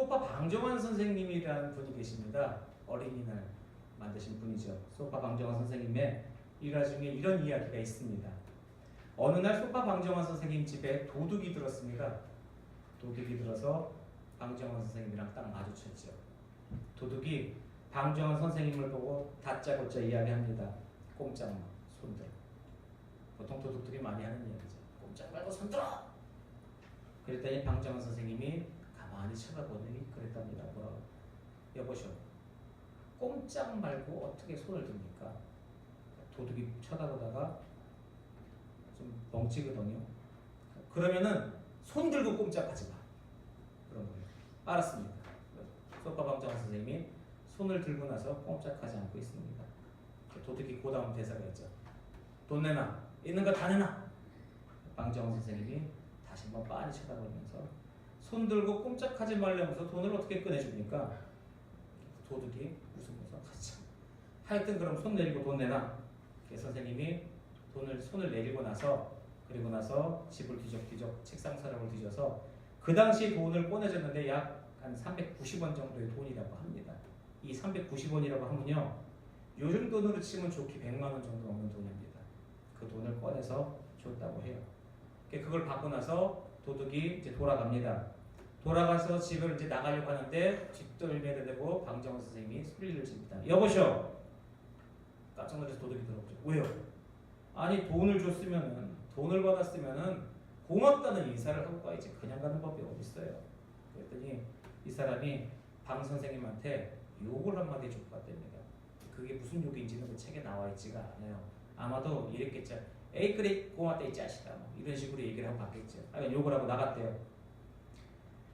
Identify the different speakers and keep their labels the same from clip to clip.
Speaker 1: 소파 방정환 선생님이라는 분이 계십니다. 어린이날 만드신 분이죠. 소파 방정환 선생님의 일화 중에 이런 이야기가 있습니다. 어느 날 소파 방정환 선생님 집에 도둑이 들었습니다. 도둑이 들어서 방정환 선생님이랑 딱 마주쳤죠. 도둑이 방정환 선생님을 보고 다짜고짜 이야기합니다. 꼼짝 마, 손들어. 보통 도둑들이 많이 하는 이야기죠. 꼼짝 말고 손들어! 그랬더니 방정환 선생님이 가만히 쳐다보더니 그랬답니다. 뭐라고? 여보시오, 꼼짝 말고 어떻게 손을 듭니까? 도둑이 쳐다보다가 좀 멍치거든요. 그러면은 손 들고 꼼짝하지 마. 그런 거예요. 알았습니다. 소파 방정환 선생님이 손을 들고 나서 꼼짝하지 않고 있습니다. 도둑이 그 다음 대사가 있죠. 돈 내놔. 있는 거 다 내놔. 방정환 선생님이 다시 한번 빤히 쳐다보면서 손 들고 꼼짝하지 말라면서 돈을 어떻게 꺼내줍니까? 도둑이 웃으면서 하여튼 그럼 손 내리고 돈 내놔. 선생님이 손을 내리고 나서 그리고 나서 집을 뒤적뒤적 책상 서랍을 뒤져서 그 당시 돈을 꺼내줬는데 약 한 390원 정도의 돈이라고 합니다. 이 390원이라고 하면요, 요즘 돈으로 치면 좋게 100만 원 정도 넘는 돈입니다. 그 돈을 꺼내서 줬다고 해요. 그걸 받고 나서 도둑이 이제 돌아갑니다. 돌아가서 집을 이제 나가려고 하는데 뒷덜미를 대고 방정환 선생님이 소리를 칩니다. 여보시오. 깜짝 놀라서 도둑이 들어오죠. 왜요? 아니 돈을 받았으면은 고맙다는 인사를 하고 가야지 그냥 가는 법이 어디 있어요? 그랬더니 이 사람이 방 선생님한테 욕을 한마디 해주고 갔답니다. 그게 무슨 욕인지는 그 책에 나와 있지가 않아요. 아마도 이랬겠죠. 에이 그래 고맙다 이 자식아, 뭐 이런 식으로 얘기를 하고 갔겠죠. 아니 욕을 하고 나갔대요.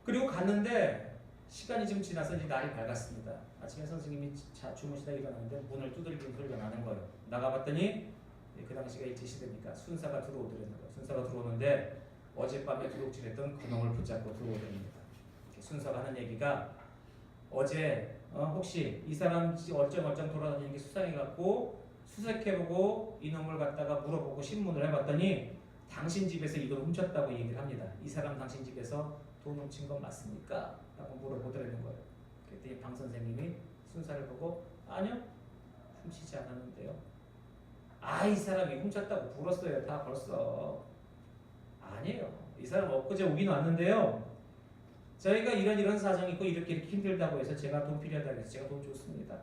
Speaker 1: 그리고 갔는데 시간이 좀 지나서 이제 날이 밝았습니다. 아침에 선생님이 주무시다 일어나는데 문을 두들기는 소리가 나는 거예요. 나가봤더니 그 당시가 일제시대니까 순사가 들어오더라는 거예요. 순사가 들어오는데 어젯밤에 도둑질했던 그놈을 붙잡고 들어오더랍니다. 순사가 하는 얘기가 어제 혹시 이 사람 얼쩡얼쩡 돌아다니는 게 수상해갖고 수색해보고 이놈을 갖다가 물어보고 신문을 해봤더니 당신 집에서 이 돈 훔쳤다고 얘기를 합니다. 이 사람 당신 집에서 돈 훔친 건 맞습니까? 라고 물어보더라는 거예요. 그랬더니 방 선생님이 순사를 보고 아니요, 훔치지 않았는데요. 이 사람이 훔쳤다고 불었어요. 다 벌써. 아니에요. 이 사람 엊그제 오긴 왔는데요. 저희가 이런 사정이 있고 이렇게 힘들다고 해서 제가 돈 필요하다고 해서 제가 돈 줬습니다.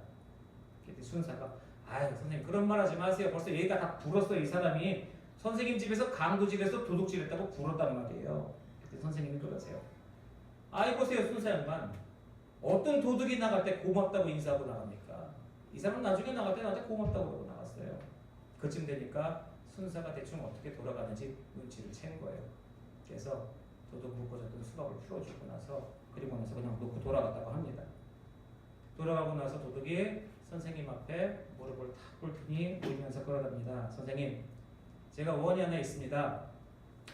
Speaker 1: 그랬더니 순사가 선생님 그런 말 하지 마세요. 벌써 얘가 다 불었어요. 이 사람이 선생님 집에서 강도질해서 도둑질했다고 불었단 말이에요. 그랬더니 선생님이 그러세요. 보세요 순사 양반. 어떤 도둑이 나갈 때 고맙다고 인사하고 나갑니까? 이 사람은 나중에 나갈 때 나한테 고맙다고 그러고 나갔어요. 그쯤 되니까 순사가 대충 어떻게 돌아가는지 눈치를 챈 거예요. 그래서 도둑 묶어줬던 수갑을 풀어주고 나서 그리고 나서 그냥 놓고 돌아갔다고 합니다. 돌아가고 나서 도둑이 선생님 앞에 무릎을 탁 꿇더니 울면서 그러답니다. 선생님, 제가 원이 하나 있습니다.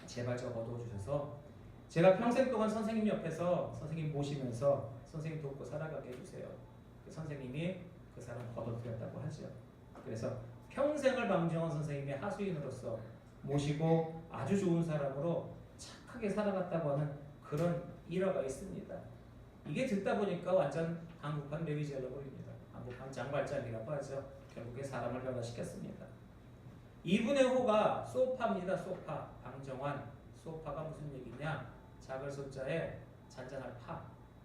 Speaker 1: 제발 저 거두어주셔서 제가 평생 동안 선생님 옆에서 선생님 모시면서 선생님 돕고 살아가게 해주세요. 선생님이 그 사람 거둬들였다고 하죠. 그래서 평생을 방정환 선생님의 하수인으로서 모시고 아주 좋은 사람으로 착하게 살아갔다고 하는 그런 일화가 있습니다. 이게 듣다 보니까 완전 한국판 메리젤로 보입니다. 한국판 장발장이라고 하죠. 결국에 사람을 변화시켰습니다. 이분의 호가 소파입니다. 소파. 방정환. 소파가 무슨 얘기냐? 작을 소자에 잔잔한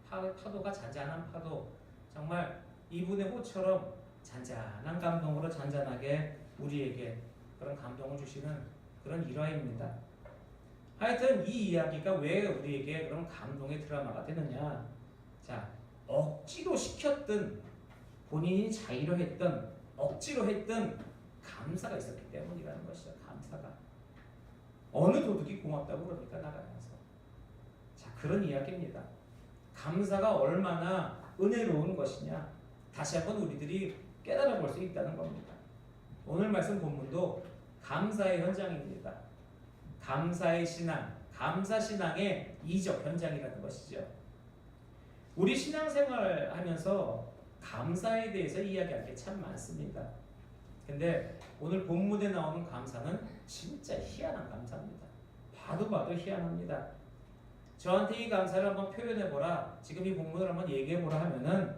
Speaker 1: 파도가 잔잔한 파도. 정말 이분의 호처럼 잔잔한 감동으로 잔잔하게 우리에게 그런 감동을 주시는 그런 일화입니다. 하여튼 이 이야기가 왜 우리에게 그런 감동의 드라마가 되느냐? 자, 억지로 시켰던 본인이 자의로 했던 억지로 했던 감사가 있었기 때문이라는 것이죠. 감사가. 어느 도둑이 고맙다고 그럽니까? 나가면서. 자, 그런 이야기입니다. 감사가 얼마나 은혜로운 것이냐? 다시 한번 우리들이 깨달아 볼 수 있다는 겁니다. 오늘 말씀 본문도 감사의 현장입니다. 감사의 신앙, 감사신앙의 이적 현장이라는 것이죠. 우리 신앙생활 하면서 감사에 대해서 이야기할 게 참 많습니다. 근데 오늘 본문에 나오는 감사는 진짜 희한한 감사입니다. 봐도 희한합니다. 저한테 이 감사를 한번 표현해보라. 지금 이 본문을 한번 얘기해보라 하면은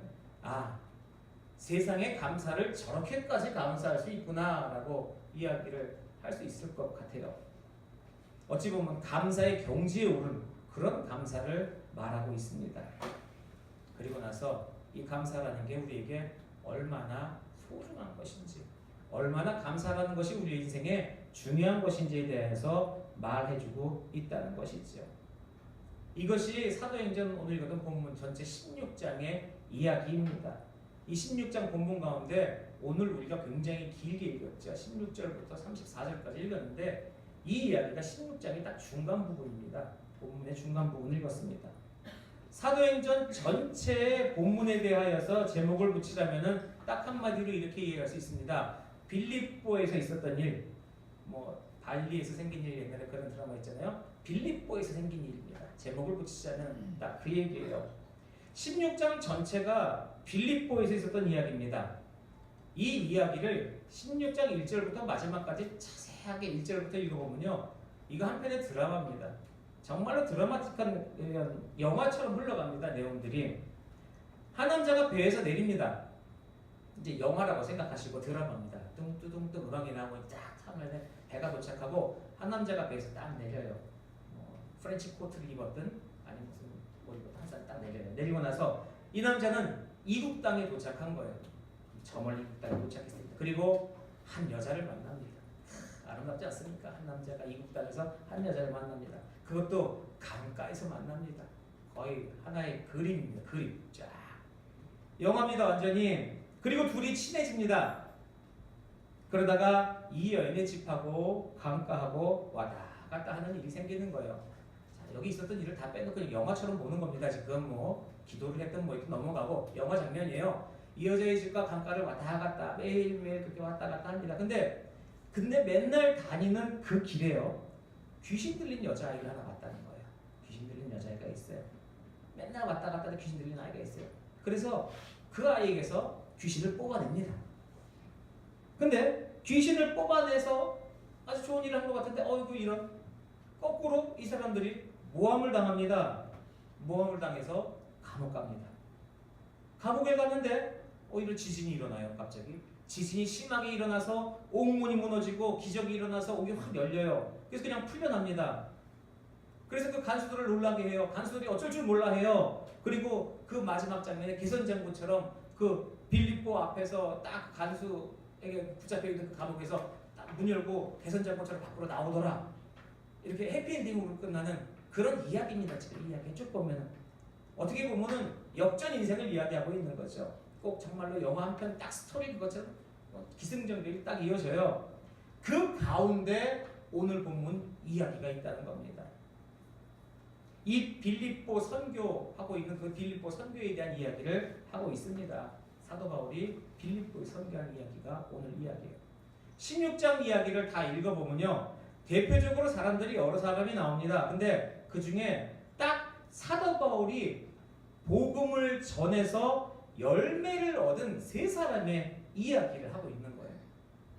Speaker 1: 세상에 감사를 저렇게까지 감사할 수 있구나라고 이야기를 할 수 있을 것 같아요. 어찌 보면 감사의 경지에 오른 그런 감사를 말하고 있습니다. 그리고 나서 이 감사라는 게 우리에게 얼마나 소중한 것인지, 얼마나 감사라는 것이 우리 인생에 중요한 것인지에 대해서 말해주고 있다는 것이죠. 이것이 사도행전 오늘 읽었던 본문 전체 16장의 이야기입니다. 이 16장 본문 가운데 오늘 우리가 굉장히 길게 읽었죠. 16절부터 34절까지 읽었는데 이 이야기가 16장의 딱 중간 부분입니다. 본문의 중간 부분을 읽었습니다. 사도행전 전체의 본문에 대하여서 제목을 붙이자면은 딱 한마디로 이렇게 이해할 수 있습니다. 빌립보에서 있었던 일, 발리에서 생긴 일, 옛날에 그런 드라마 있잖아요. 빌립보에서 생긴 일입니다. 제목을 붙이자면 딱 그 얘기예요. 16장 전체가 빌립보에서 있었던 이야기입니다. 이 이야기를 16장 1절부터 마지막까지 자세하게 1절부터 읽어보면요, 이거 한편의 드라마입니다. 정말로 드라마틱한 영화처럼 흘러갑니다. 내용들이. 한 남자가 배에서 내립니다. 이제 영화라고 생각하시고 드라마입니다. 뚱뚱뚱 음악이 나오고 쫙 타면 배가 도착하고 한 남자가 배에서 딱 내려요. 프렌치 코트를 입었든 아니 무슨 뭐 입었든 항상 딱 내려요. 내리고 나서 이 남자는 이국 땅에 도착한 거예요. 저 멀리 이국 땅에 도착했습니다. 그리고 한 여자를 만납니다. 아름답지 않습니까? 한 남자가 이국 땅에서 한 여자를 만납니다. 그것도 강가에서 만납니다. 거의 하나의 그림입니다. 그림. 쫙. 영화입니다. 완전히. 그리고 둘이 친해집니다. 그러다가 이 여인의 집하고 강가하고 왔다 갔다 하는 일이 생기는 거예요. 자, 여기 있었던 일을 다 빼놓고 영화처럼 보는 겁니다. 지금 기도를 했던 이렇게 넘어가고 영화 장면이에요. 이 여자의 집과 강가를 왔다 갔다 매일매일 그렇게 왔다 갔다 합니다. 근데 맨날 다니는 그 길에요, 귀신 들린 여자아이를 하나 봤다는 거예요. 귀신 들린 여자아이가 있어요. 맨날 왔다 갔다 하는 귀신 들린 아이가 있어요. 그래서 그 아이에게서 귀신을 뽑아냅니다. 근데 귀신을 뽑아내서 아주 좋은 일을 한 것 같은데 어이구 이런, 거꾸로 이 사람들이 모함을 당합니다. 모함을 당해서 감옥 갑니다. 감옥에 갔는데 오히려 지진이 일어나요. 갑자기 지진이 심하게 일어나서 옥문이 무너지고 기적이 일어나서 옥이 확 열려요. 그래서 그냥 풀려납니다. 그래서 그 간수들을 놀라게 해요. 간수들이 어쩔 줄 몰라 해요. 그리고 그 마지막 장면에 개선장군처럼 그 빌립보 앞에서 딱 간수에게 붙잡혀 있는 그 감옥에서 딱 문 열고 개선장군처럼 밖으로 나오더라. 이렇게 해피엔딩으로 끝나는 그런 이야기입니다. 지금 이야기 쭉 보면은 어떻게 보면은 역전 인생을 이야기하고 있는 거죠. 꼭 정말로 영화 한 편 딱 스토리 그것처럼 기승전결이 딱 이어져요. 그 가운데 오늘 본문 이야기가 있다는 겁니다. 이 빌립보 선교하고 있는 그 빌립보 선교에 대한 이야기를 하고 있습니다. 사도 바울이 빌립보에 선교하는 이야기가 오늘 이야기예요. 16장 이야기를 다 읽어보면요, 대표적으로 사람들이 여러 사람이 나옵니다. 근데 그 중에 딱 사도 바울이 복음을 전해서 열매를 얻은 세 사람의 이야기를 하고 있는 거예요.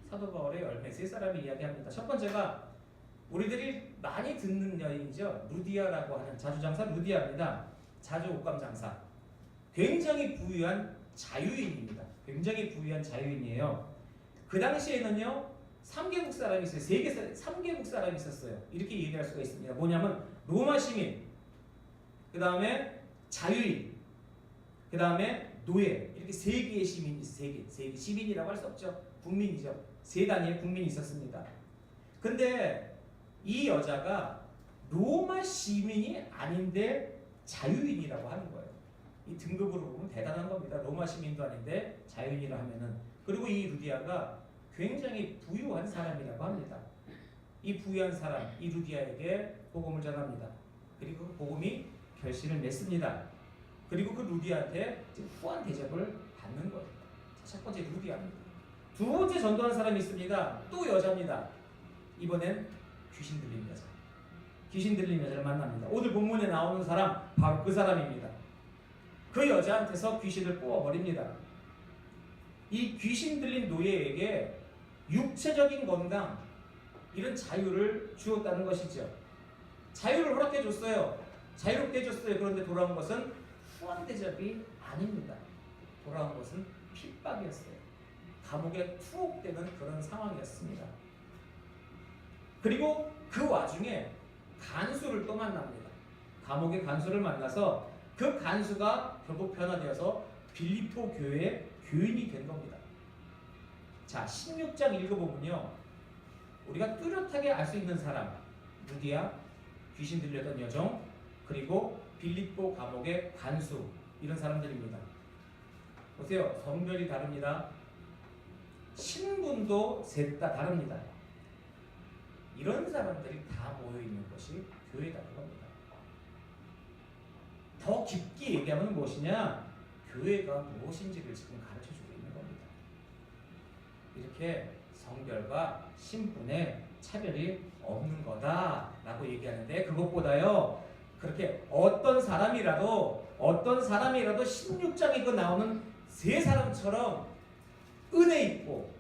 Speaker 1: 사도 바울의 열매 세 사람이 이야기합니다. 첫 번째가 우리들이 많이 듣는 여인이죠. 루디아라고 하는 자주장사 루디아입니다. 자주 옷감 장사. 굉장히 부유한 자유인입니다. 굉장히 부유한 자유인이에요. 그 당시에는요, 3개국 사람이 있어요. 3개국 사람이 있었어요. 이렇게 얘기할 수가 있습니다. 뭐냐면 로마 시민, 그 다음에 자유인, 그 다음에 노예, 이렇게 3개의 시민이 있어요. 3개. 시민이라고 할 수 없죠. 국민이죠. 3단위의 국민이 있었습니다. 근데 이 여자가 로마 시민이 아닌데 자유인이라고 하는 거예요. 이 등급으로 보면 대단한 겁니다. 로마 시민도 아닌데 자유인이라 하면은. 그리고 이 루디아가 굉장히 부유한 사람이라고 합니다. 이 부유한 사람, 이 루디아에게 복음을 전합니다. 그리고 그 복음이 결실을 맺습니다. 그리고 그 루디아한테 후한 대접을 받는 거예요. 첫 번째 루디아입니다. 두 번째 전도한 사람이 있습니다. 또 여자입니다. 이번엔 귀신 들린 여자. 귀신 들린 여자를 만납니다. 오늘 본문에 나오는 사람, 바로 그 사람입니다. 그 여자한테서 귀신을 뽑아버립니다. 이 귀신 들린 노예에게 육체적인 건강, 이런 자유를 주었다는 것이죠. 자유를 허락해 줬어요. 자유롭게 해줬어요. 그런데 돌아온 것은 후한 대접이 아닙니다. 돌아온 것은 핍박이었어요. 감옥에 투옥되는 그런 상황이었습니다. 그리고 그 와중에 간수를 또 만납니다. 감옥의 간수를 만나서 그 간수가 결국 변화되어서 빌립보 교회의 교인이 된 겁니다. 자, 16장 읽어보면요, 우리가 뚜렷하게 알 수 있는 사람, 루디아, 귀신 들렸던 여종, 그리고 빌립보 감옥의 간수, 이런 사람들입니다. 보세요, 성별이 다릅니다. 신분도 셋 다 다릅니다. 이런 사람들이 다 모여있는 것이 교회라는 겁니다. 더 깊게 얘기하면 무엇이냐? 교회가 무엇인지를 지금 가르쳐주고 있는 겁니다. 이렇게 성별과 신분의 차별이 없는 거다라고 얘기하는데, 그것보다요, 그렇게 어떤 사람이라도 16장에 그 나오는 세 사람처럼 은혜 있고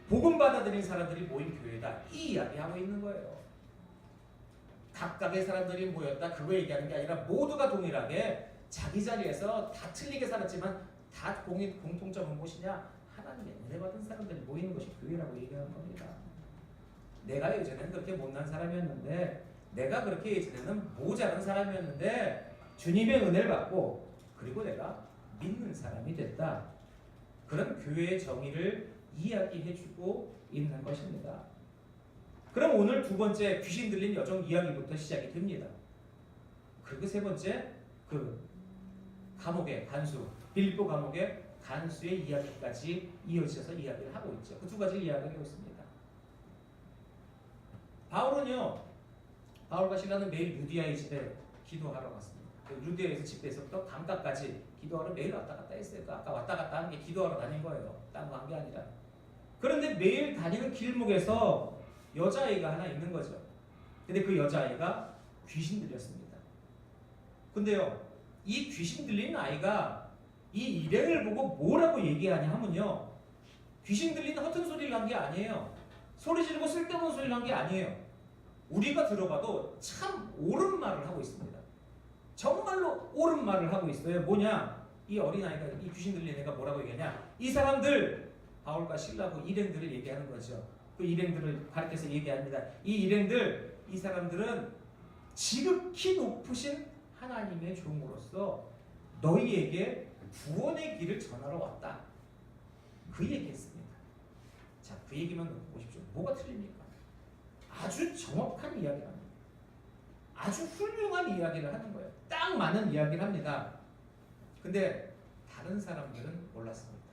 Speaker 1: 복음 받아들인 사람들이 모인 교회다, 이 이야기하고 있는 거예요. 각각의 사람들이 모였다, 그거 얘기하는 게 아니라 모두가 동일하게 자기 자리에서 다 틀리게 살았지만 다 공통점은 무엇이냐? 하나님의 은혜 받은 사람들이 모이는 것이 교회라고 얘기하는 겁니다. 내가 예전에는 그렇게 못난 사람이었는데, 내가 그렇게 예전에는 모자란 사람이었는데 주님의 은혜를 받고 그리고 내가 믿는 사람이 됐다. 그런 교회의 정의를 이야기해주고 있는 것입니다. 그럼 오늘 두 번째 귀신 들린 여종 이야기부터 시작이 됩니다. 그리고 세 번째 그 감옥의 간수, 빌립보 감옥의 간수의 이야기까지 이어져서 이야기를 하고 있죠. 그 두 가지를 이야기하고 있습니다. 바울과 시라는 매일 루디아의 집에 기도하러 갔습니다. 루디아에서 집에서부터 강가까지 기도하러 매일 왔다 갔다 했어요. 아까 왔다 갔다 한 게 기도하러 다닌 거예요. 딴 거 한 게 아니라. 그런데 매일 다니는 길목에서 여자아이가 하나 있는 거죠. 근데 그 여자아이가 귀신 들렸습니다. 근데요, 이 귀신 들린 아이가 이 일행을 보고 뭐라고 얘기하냐 하면요, 귀신 들린 허튼 소리를 한 게 아니에요. 소리 지르고 쓸데없는 소리를 한 게 아니에요. 우리가 들어봐도 참 옳은 말을 하고 있습니다. 정말로 옳은 말을 하고 있어요. 뭐냐? 이 어린아이가, 이 귀신 들린 애가 뭐라고 얘기하냐? 이 사람들, 바울과 실라고 일행들을 얘기하는 거죠. 그 일행들을 가르쳐서 얘기합니다. 이 사람들은 지극히 높으신 하나님의 종으로서 너희에게 구원의 길을 전하러 왔다. 그 얘기했습니다. 자, 그 얘기만 놓고 보십시오. 뭐가 틀립니까? 아주 정확한 이야기를 합니다. 아주 훌륭한 이야기를 하는 거예요. 딱 맞는 이야기를 합니다. 근데 다른 사람들은 몰랐습니다.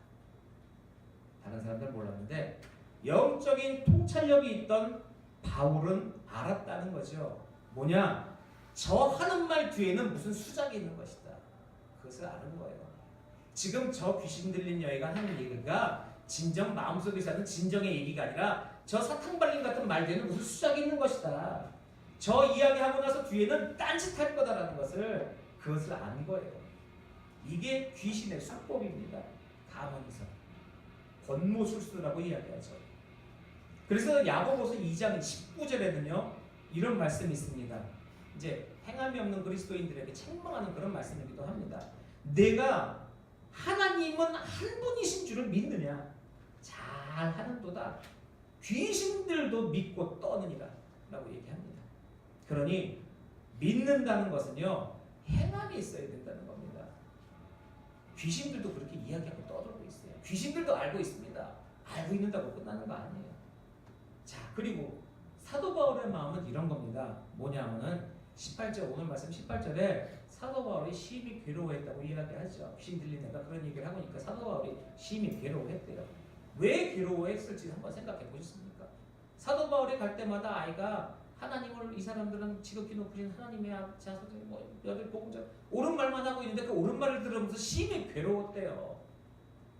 Speaker 1: 다른 사람들은 몰랐는데 영적인 통찰력이 있던 바울은 알았다는 거죠. 뭐냐? 저 하는 말 뒤에는 무슨 수작이 있는 것이다. 그것을 아는 거예요. 지금 저 귀신 들린 여인가 하는 얘기가 진정 마음속에서 하는 진정의 얘기가 아니라 저 사탕발림 같은 말 뒤에는 무슨 수작이 있는 것이다. 저 이야기하고 나서 뒤에는 딴짓할 거다라는 그것을 아는 거예요. 이게 귀신의 수법입니다. 감언서, 권모술수라고 이야기하죠. 그래서 야고보서 2장 19절에는요 이런 말씀이 있습니다. 이제 행함이 없는 그리스도인들에게 책망하는 그런 말씀이기도 합니다. 내가 하나님은 한 분이신 줄을 믿느냐? 잘하는도다. 귀신들도 믿고 떠느니라 라고 얘기합니다. 그러니 믿는다는 것은요 행함이 있어야 된다는 겁니다. 귀신들도 그렇게 이야기하고 떠들고 있어요. 귀신들도 알고 있습니다. 알고 있는다고 끝나는 거 아니에요. 자, 그리고 사도 바울의 마음은 이런 겁니다. 뭐냐면은 18절, 오늘 말씀 18절에 사도 바울이 심히 괴로워했다고 이야기하죠. 귀신 들린 애가 그런 얘기를 하고 있으니까 사도 바울이 심히 괴로워했대요. 왜 괴로워했을지 한번 생각해 보셨습니까? 사도 바울이 갈 때마다 아이가 하나님을, 이 사람들은 지극히 높으신 하나님의 자손들, 여덟 복음자 옳은 말만 하고 있는데 그 옳은 말을 들으면서 심히 괴로웠대요.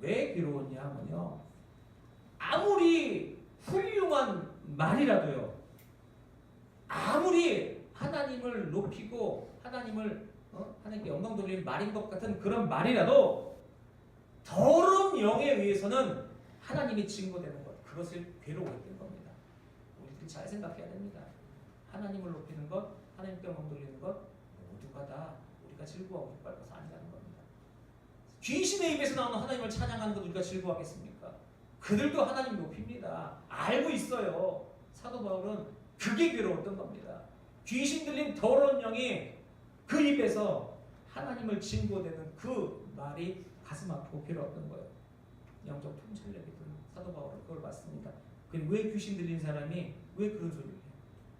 Speaker 1: 왜 괴로웠냐 하면요, 아무리 훌륭한 말이라도요, 아무리 하나님을 높이고 하나님께 영광 돌리는 말인 것 같은 그런 말이라도 더러운 영에 의해서는 하나님이 증거되는 것, 그것을 괴로워했던 겁니다. 우리들이 잘 생각해야 됩니다. 하나님을 높이는 것, 하나님께 영광 돌리는 것 모두가 결과다 우리가 즐거워하고 기뻐할 것은 아니라는 겁니다. 귀신의 입에서 나오는 하나님을 찬양하는 것 우리가 즐거워하겠습니까? 그들도 하나님 높입니다. 알고 있어요. 사도 바울은 그게 괴로웠던 겁니다. 귀신 들린 더러운 영이 그 입에서 하나님을 증거되는 그 말이 가슴 아프고 괴로웠던 거예요. 영적 통찰력이 든 사도 바울은 그걸 봤습니다. 왜 귀신 들린 사람이 왜 그런 소리를 해?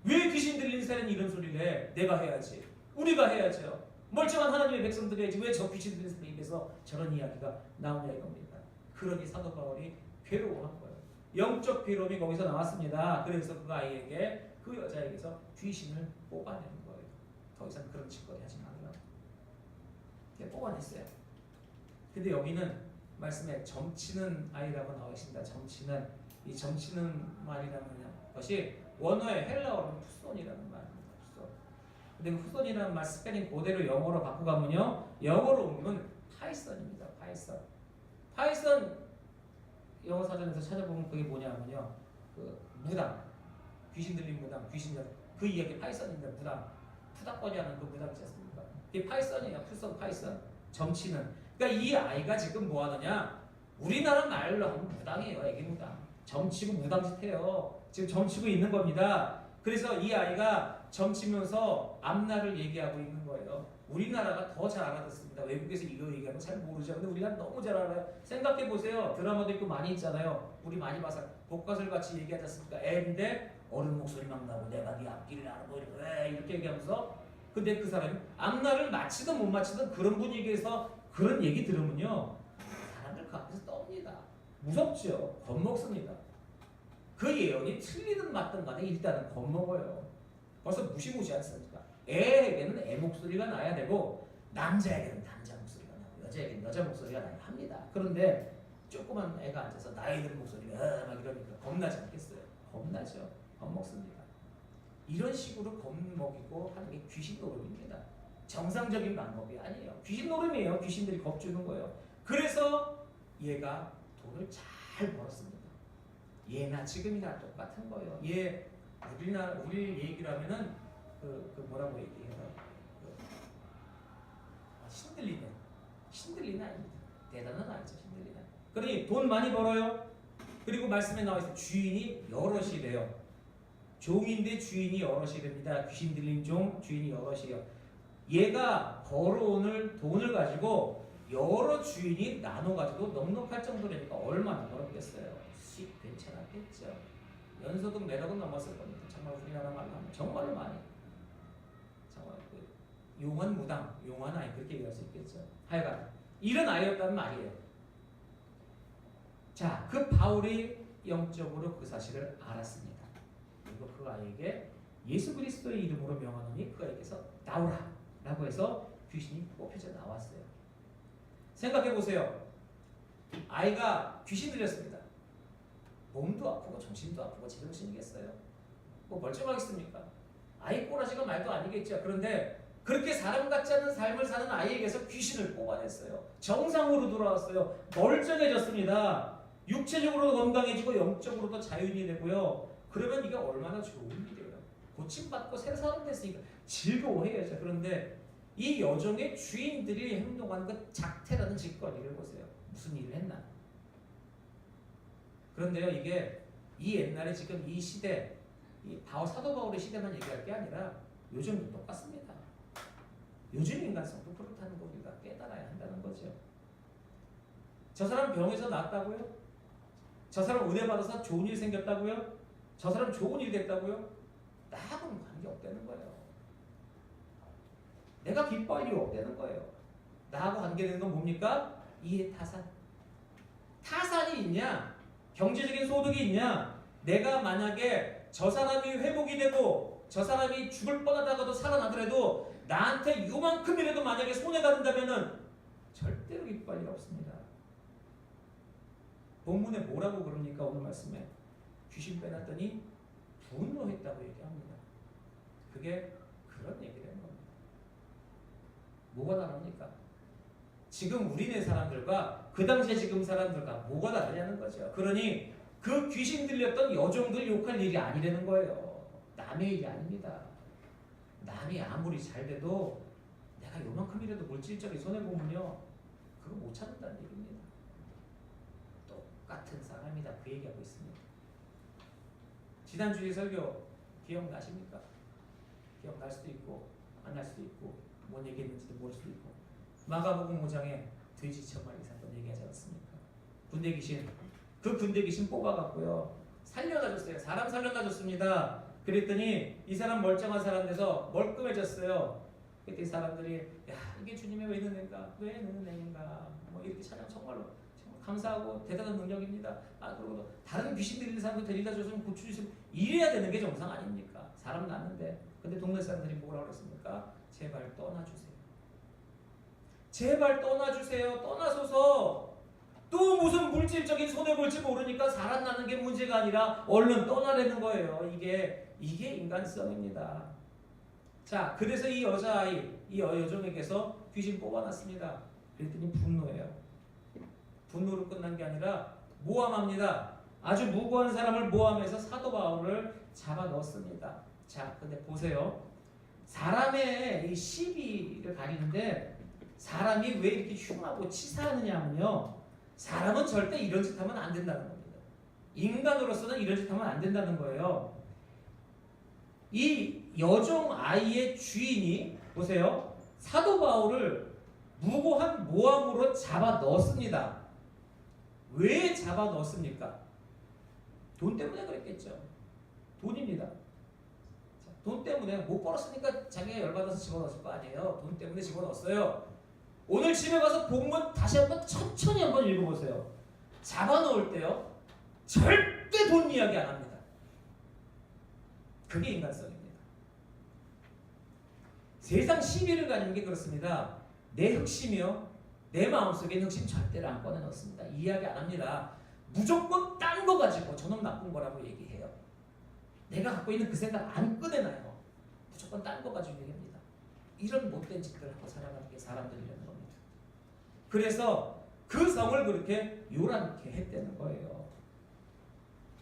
Speaker 1: 왜 귀신 들린 사람이 이런 소리를 해? 내가 해야지. 우리가 해야죠. 멀쩡한 하나님의 백성들이 해야지. 왜 저 귀신 들린 사람 입에서 저런 이야기가 나오냐 이겁니다. 그러니 사도 바울이 괴로워한 거예요. 영적 괴로움이 거기서 나왔습니다. 그래서 그 아이에게 그 여자에게서 귀신을 뽑아내는 거예요. 더 이상 그런 짓거리 하지 말라고. 뽑아냈어요. 근데 여기는 말씀에 점치는 아이라고 나와 있습니다. 점치는 이 점치는 말이라는 것이 원어의 헬라어로는 푸손이라는 말입니다. 푸손. 근데 그 푸손이라는 말 스페링 그대로 영어로 바꾸고 가면요, 영어로 옮기면 파이썬입니다. 파이썬. 파이썬 영어 사전에서 찾아보면 그게 뭐냐면요, 그 무당, 귀신 들린 무당, 귀신자 그 이야기 파이썬입니다. 무당, 푸닥거리 하는 그 무당 있지 않습니까? 이게 파이썬이에요. 푸손, 파이썬. 점치는. 그러니까 이 아이가 지금 뭐 하느냐? 우리나라 말로 하면 무당이에요. 애기 무당. 점치고 무당짓해요. 지금 점치고 있는 겁니다. 그래서 이 아이가 점치면서 앞날을 얘기하고 있는 거예요. 우리나라가 더 잘 알아듣습니다. 외국에서 이거 얘기하면 잘 모르죠. 근데 우리가 너무 잘 알아요. 생각해 보세요. 드라마도 있고 많이 있잖아요. 우리 많이 봐서 복가설 같이 얘기하지 않습니까? 애인데 어른 목소리 막 나고 내가 네 앞길을 알아 뭐 이렇게 얘기하면서, 근데 그 사람이 앞날을 맞히든 못 맞히든 그런 분위기에서 그런 얘기 들으면요, 사람들 그 앞에서 떱니다. 무섭죠. 겁먹습니다. 그 예언이 틀리든 맞든 간에 일단은 겁먹어요. 벌써 무시무시 않습니까? 애에게는 애 목소리가 나야 되고 남자에게는 남자 목소리가 나고 여자에게는 여자 목소리가 나야 합니다. 그런데 조그만 애가 앉아서 나이 든 목소리가 막 이러니까 겁나지 않겠어요? 겁나죠. 겁먹습니다. 이런 식으로 겁먹이고 하는 게 귀신 노름입니다. 정상적인 방법이 아니에요. 귀신 노름이에요. 귀신들이 겁주는 거예요. 그래서 얘가 돈을 잘 벌었습니다. 얘나 지금이나 똑같은 거예요. 얘 우리 얘기를 하면은 그 뭐라고 얘기해요? 신들리는 아닙니다. 대단한 아이죠. 신들리는. 그러니 돈 많이 벌어요. 그리고 말씀에 나와 있어요. 주인이 여럿이래요. 종인데 주인이 여럿이랍니다. 귀신 들린 종, 주인이 여럿이에요. 얘가 벌어오는 돈을 가지고 여러 주인이 나눠가지고 넉넉할 정도라니까 얼마나 벌었겠어요. 수익 괜찮았겠죠. 연소득 매력은 넘었을 겁니다. 정말 우리나라 말로 하면 정말로 많이. 정말 그 용한 무당, 용한 아이 그렇게 얘기할 수 있겠죠. 하여간 이런 아이였단 말이에요. 자, 그 바울이 영적으로 그 사실을 알았습니다. 그리고 그 아이에게 예수 그리스도의 이름으로 명하노니 그 아이에게서 나오라 라고 해서 귀신이 뽑혀져 나왔어요. 생각해 보세요. 아이가 귀신 들렸습니다. 몸도 아프고 정신도 아프고 제정신이겠어요? 뭐 멀쩡하겠습니까? 아이 꼬라지가 말도 아니겠죠. 그런데 그렇게 사람 같지 않은 삶을 사는 아이에게서 귀신을 뽑아냈어요. 정상으로 돌아왔어요. 멀쩡해졌습니다. 육체적으로도 건강해지고 영적으로도 자유인이 되고요. 그러면 이게 얼마나 좋은 일이에요. 고침받고 새 사람 됐으니까 즐거워해야죠. 그런데 이 여종의 주인들이 행동하는 그 작태라는 짓거리를 보세요. 무슨 일을 했나? 그런데요, 이게 이 옛날에 지금 이 시대, 이 사도 바울의 시대만 얘기할 게 아니라 요즘도 똑같습니다. 요즘 인간성도 그렇다는 거 우리가 깨달아야 한다는 거죠. 저 사람 병에서 낫다고요? 저 사람 은혜 받아서 좋은 일 생겼다고요? 저 사람 좋은 일 됐다고요? 나하고는 관계 없다는 거예요. 내가 기뻐할 이유 없다는 거예요. 나하고 관계되는 건 뭡니까? 이해타산. 타산이 있냐? 경제적인 소득이 있냐? 내가 만약에 저 사람이 회복이 되고 저 사람이 죽을 뻔하다가도 살아나더라도 나한테 요만큼이라도 만약에 손해가 된다면은 절대로 기뻐할 일 없습니다. 본문에 뭐라고 그럽니까? 오늘 말씀에 귀신 빼놨더니 분노했다고 얘기합니다. 그게 그런 얘기라는 겁니다. 뭐가 다릅니까? 지금 우리네 사람들과 그 당시에 지금 사람들과 뭐가 다르냐는 거죠. 그러니 그 귀신 들렸던 여종들 욕할 일이 아니라는 거예요. 남의 일이 아닙니다. 남이 아무리 잘 돼도 내가 요만큼이라도 물질적인 손해보면요 그거 못 찾는다는 얘기입니다. 똑같은 사람이다 그 얘기하고 있습니다. 지난주에 설교 기억나십니까? 기억날 수도 있고 안 날 수도 있고 뭔 얘기했는지도 모를 수도 있고 마가복음 5장에 돼지 1000마리 사건 얘기하지 않았습니까? 군대 귀신 그 군대 귀신 뽑아갖고요 살려놔줬어요. 사람 살려놔줬습니다. 그랬더니 이 사람 멀쩡한 사람 돼서 멀끔해졌어요. 그때 사람들이 야 이게 주님의 왜 있는 애인가 왜 있는 애인가 뭐 이렇게 찬양 정말 감사하고 대단한 능력입니다. 아 그리고 다른 귀신 들리는 사람도 데리다 줘서 고쳐주시고 이래야 되는 게 정상 아닙니까? 사람 낳는데. 근데 동네 사람들이 뭐라고 그랬습니까? 제발 떠나주세요. 제발 떠나주세요. 떠나소서. 또 무슨 물질적인 손해 볼지 모르니까 사람 낳는 게 문제가 아니라 얼른 떠나려는 거예요. 이게 인간성입니다. 자, 그래서 이 여자아이, 이 여종에게서 귀신 뽑아놨습니다. 그랬더니 분노해요. 분노로 끝난 게 아니라 모함합니다. 아주 무고한 사람을 모함해서 사도 바울을 잡아 넣었습니다. 자, 근데 보세요. 사람의 이 시비를 가리는데 사람이 왜 이렇게 흉하고 치사하느냐면요. 사람은 절대 이런 짓 하면 안 된다는 겁니다. 인간으로서는 이런 짓 하면 안 된다는 거예요. 이 여종 아이의 주인이 보세요. 사도 바울을 무고한 모함으로 잡아 넣었습니다. 왜 잡아 넣었습니까? 돈 때문에 그랬겠죠. 돈입니다. 돈 때문에 못 벌었으니까 자기가 열받아서 집어넣었을 거 아니에요. 돈 때문에 집어넣었어요. 오늘 집에 가서 본문 다시 한번 천천히 한번 읽어보세요. 잡아놓을 때요. 절대 돈 이야기 안 합니다. 그게 인간성입니다. 세상 시비를 가지는 게 그렇습니다. 내 흑심이요. 내 마음속에 흑심 절대로 안 꺼내놓습니다. 이야기 안 합니다. 무조건 딴 거 가지고 저놈 나쁜 거라고 얘기해요. 내가 갖고 있는 그 생각 안 꺼내놔요. 무조건 딴 거 가지고 얘기합니다. 이런 못된 짓들을 하고 살아가는 게 사람들이라는 겁니다. 그래서 그 성을 그렇게 요란케 했다는 거예요.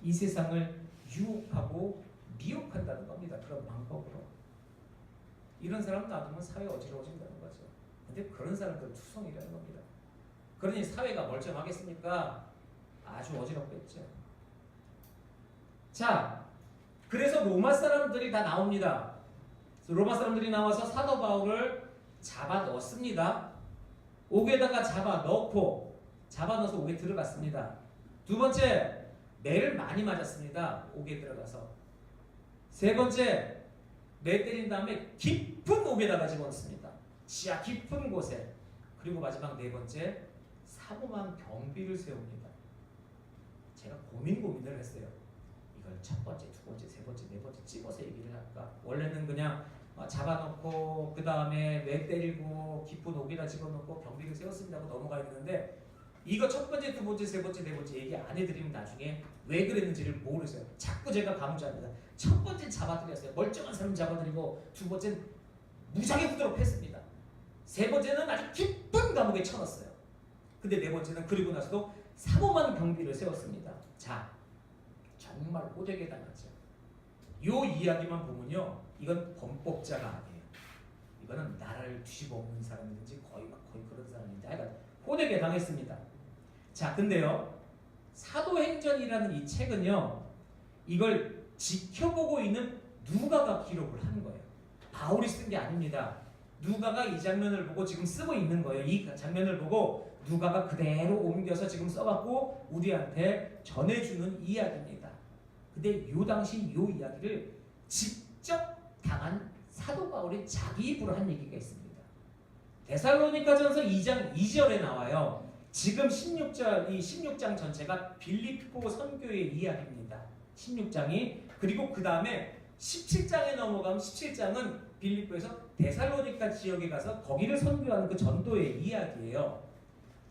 Speaker 1: 이 세상을 유혹하고 미혹한다는 겁니다. 그런 방법으로. 이런 사람 놔두면 사회 어지러워진다는 거죠. 근데 그런 사람들은 투성이라는 겁니다. 그러니 사회가 멀쩡하겠습니까? 아주 어지럽겠죠. 자, 그래서 로마 사람들이 다 나옵니다. 로마 사람들이 나와서 사도 바울을 잡아 넣었습니다. 옥에다가 잡아 넣어서 옥에 들어갔습니다. 두 번째, 매를 많이 맞았습니다. 옥에 들어가서. 세 번째, 매 때린 다음에 깊은 옥에다가 집어넣습니다. 지하 깊은 곳에. 그리고 마지막 네 번째, 사모만 경비를 세웁니다. 제가 고민을 했어요. 이걸 첫 번째, 두 번째, 세 번째, 네 번째 찍어서 얘기를 할까? 원래는 그냥 잡아놓고 그 다음에 매 때리고 깊은 옥에다 집어넣고 경비를 세웠습니다 하고 넘어가야 되는데 이거 첫 번째, 두 번째, 세 번째, 네 번째 얘기 안 해드리면 나중에 왜 그랬는지를 모르세요. 자꾸 제가 가무잡니다. 첫 번째 잡아드렸어요. 멀쩡한 사람 잡아드리고 두 번째는 무지하게 후드로 팼습니다. 세 번째는 아주 깊은 감옥에 쳐넣었어요. 근데 네 번째는 그리고 나서도 사모만 경비를 세웠습니다. 자, 정말 호되게 당하죠. 요 이야기만 보면요. 이건 범법자가 아니에요. 이거는 나라를 뒤집어 엎는 사람이든지 거의 그런 사람인데 하여간 호되게 당했습니다. 자, 근데요. 사도행전이라는 이 책은요. 이걸 지켜보고 있는 누가가 기록을 한 거예요. 바울이 쓴 게 아닙니다. 누가가 이 장면을 보고 지금 쓰고 있는 거예요. 이 장면을 보고 누가가 그대로 옮겨서 지금 써갖고 우리한테 전해주는 이야기입니다. 근데 요 당시 요 이야기를 직접 당한 사도 바울이 자기 입으로 한 얘기가 있습니다. 데살로니가전서 2장 2절에 나와요. 지금 16장 전체가 빌립보 선교의 이야기입니다. 16장이. 그리고 그 다음에 17장에 넘어가면 17장은 빌립보에서 데살로니가 지역에 가서 거기를 선교하는 그 전도의 이야기예요.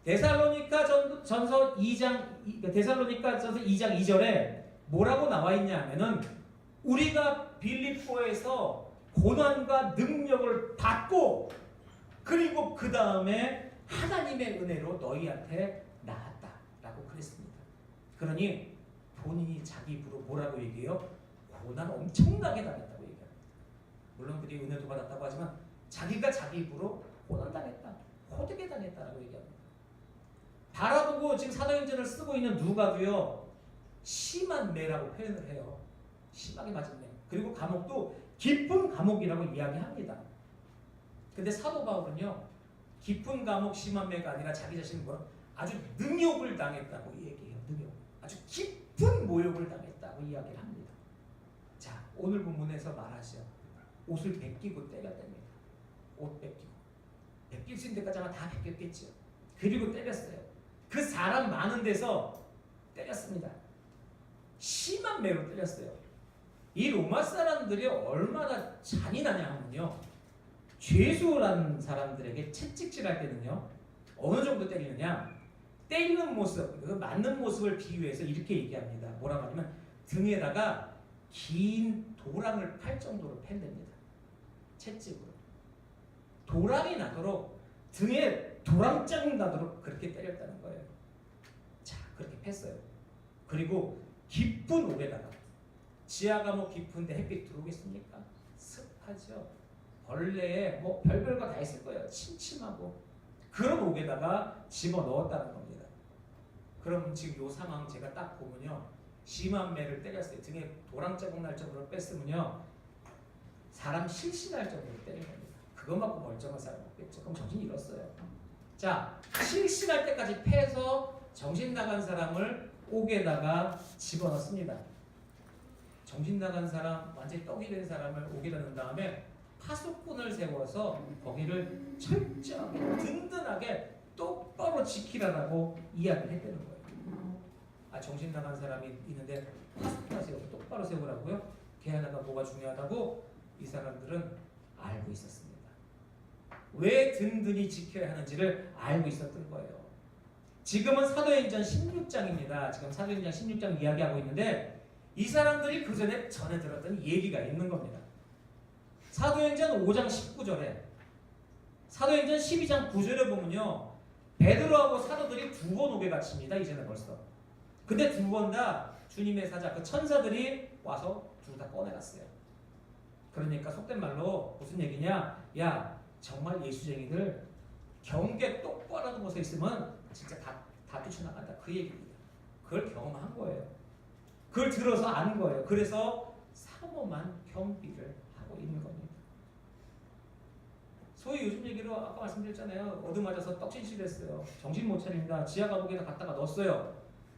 Speaker 1: 데살로니가전서 2장 2절에 뭐라고 나와 있냐 하면은 우리가 빌립보에서 고난과 능력을 받고 그리고 그 다음에 하나님의 은혜로 너희한테 나았다라고 그랬습니다. 그러니 본인이 자기 입으로 뭐라고 얘기해요? 고난 엄청나게 당했다고 얘기합니다. 물론 그들이 은혜도 받았다고 하지만 자기가 자기 입으로 고난당했다, 호되게 당했다라고 얘기합니다. 바라보고 지금 사도행전을 쓰고 있는 누가도요, 심한 매라고 표현을 해요. 심하게 맞은 매. 그리고 감옥도 깊은 감옥이라고 이야기합니다. 근데 사도 바울은요, 깊은 감옥 심한 매가 아니라 자기 자신은 뭐 아주 능욕을 당했다고 얘기해요. 능욕. 아주 깊은 모욕을 당했다고 이야기를 합니다. 자, 오늘 본문에서 말하죠. 옷을 벗기고 때렸답니다. 옷 벗기고. 벗길 수 있는 데까지 아마 다 벗겼겠죠. 그리고 때렸어요. 그 사람 많은 데서 때렸습니다. 심한 매로 때렸어요. 이 로마 사람들이 얼마나 잔인하냐 하면요, 죄수라는 사람들에게 채찍질할 때는요, 어느 정도 때리느냐, 때리는 모습, 그 맞는 모습을 비유해서 이렇게 얘기합니다. 뭐라고 하냐면 등에다가 긴 도랑을 팔 정도로 팬답니다. 채찍으로. 도랑이 나도록, 등에 도랑장 나도록 그렇게 때렸다는 거예요. 자, 그렇게 팼어요. 그리고 깊은 옥에다가, 지하 감옥 깊은데 햇빛 들어오겠습니까? 습하죠. 벌레에 뭐 별별 거 다 있을 거예요. 침침하고. 그런 옥에다가 집어넣었다는 겁니다. 그럼 지금 이 상황 제가 딱 보면요, 심한 매를 때렸어요. 등에 도랑자국 날 정도로 뺐으면요, 사람 실신할 정도로 때린 겁니다. 그거 맞고 멀쩡한 사람 없겠죠. 그럼 정신 잃었어요. 자, 실신할 때까지 패서 정신 나간 사람을 옥에다가 집어넣습니다. 정신 나간 사람, 완전히 떡이 된 사람을 옥에다 넣은 다음에 파수꾼을 세워서 거기를 철저하게 든든하게 똑바로 지키라고 이야기를 했다는 거예요. 아, 정신 나간 사람이 있는데 파수꾼을 세워서 똑바로 세우라고요? 걔 하나가 뭐가 중요하다고 이 사람들은 알고 있었습니다. 왜 든든히 지켜야 하는지를 알고 있었던 거예요. 지금은 사도행전 16장입니다. 지금 사도행전 16장 이야기하고 있는데 이 사람들이 그 전에 들었던 얘기가 있는 겁니다. 사도행전 5장 19절에, 사도행전 12장 9절에 보면요, 베드로하고 사도들이 두 번 옥에 갇힙니다. 이제는 벌써. 근데 두 번 다 주님의 사자, 그 천사들이 와서 둘 다 꺼내갔어요. 그러니까 속된 말로 무슨 얘기냐? 야, 정말 예수쟁이들 경계 똑바로 하는 곳에 있으면 진짜 다 뛰쳐나간다. 그 얘기입니다. 그걸 경험한 거예요. 그걸 들어서 아는 거예요. 그래서 사모만 경비를 하고 있는 겁니다. 소위 요즘 얘기로 아까 말씀드렸잖아요. 얻어맞아서 떡신실했어요. 정신 못 차립니다. 지하 감옥에다 갖다가 넣었어요.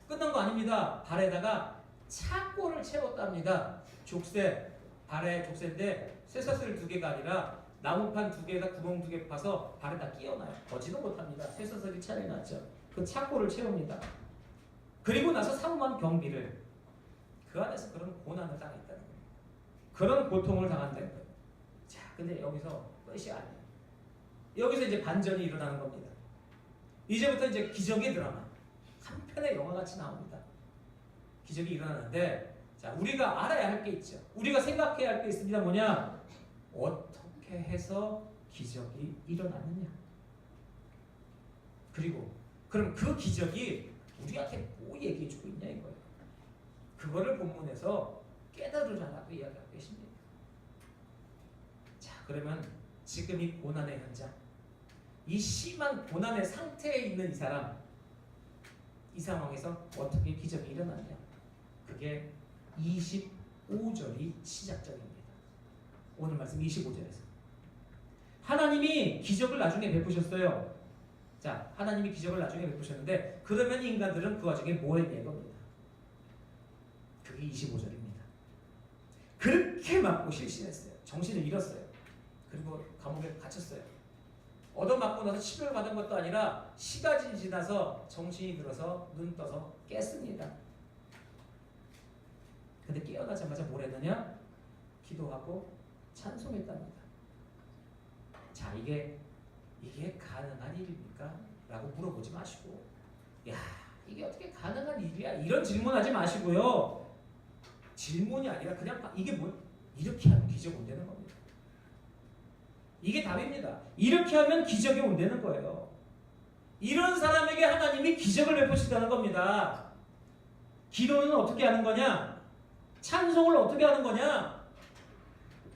Speaker 1: 끝난 거 아닙니다. 발에다가 차골을 채웠답니다. 족쇄, 발에 족쇄인데 쇠사슬 2개가 아니라 나무판 2개에다 구멍 2개 파서 발에다 끼워놔요. 걷지도 못합니다. 쇠사슬이 차려놨죠. 그 차골을 채웁니다. 그리고 나서 사모한 경비를, 그 안에서 그런 고난을 당했다는 거예요. 그런 고통을 당한다는 거예요. 자, 근데 여기서 끝이 아니에요. 여기서 이제 반전이 일어나는 겁니다. 이제부터 이제 기적의 드라마, 한 편의 영화같이 나옵니다. 기적이 일어나는데, 자, 우리가 알아야 할 게 있죠. 우리가 생각해야 할 게 있습니다. 뭐냐? 어떻게 해서 기적이 일어나느냐? 그리고 그럼 그 기적이 우리한테 뭐 얘기해주고 있냐 이거예요. 그거를 본문에서 깨달으라고 이야기하고 계십니다. 자, 그러면 지금 이 고난의 현장, 이 심한 고난의 상태에 있는 이 사람, 이 상황에서 어떻게 기적이 일어나냐? 그게 25절이 시작점입니다. 오늘 말씀 25절에서 하나님이 기적을 나중에 베푸셨어요. 자, 하나님이 기적을 나중에 베푸셨는데 그러면 인간들은 그 와중에 뭐 했냐 이겁니다. 그게 25절입니다. 그렇게 맞고 실신했어요. 정신을 잃었어요. 그리고 감옥에 갇혔어요. 얻어맞고 나서 치료를 받은 것도 아니라 시간이 지나서 정신이 들어서 눈 떠서 깼습니다. 근데 깨어나자마자 뭘 했느냐? 기도하고 찬송했답니다. 자, 이게 가능한 일입니까? 라고 물어보지 마시고, 야, 이게 어떻게 가능한 일이야? 이런 질문하지 마시고요. 질문이 아니라 그냥 이게 뭐 이렇게 하면 기적 온다는 겁니다. 이게 답입니다. 이렇게 하면 기적이 온다는 거예요. 이런 사람에게 하나님이 기적을 베푸시다는 겁니다. 기도는 어떻게 하는 거냐? 찬송을 어떻게 하는 거냐?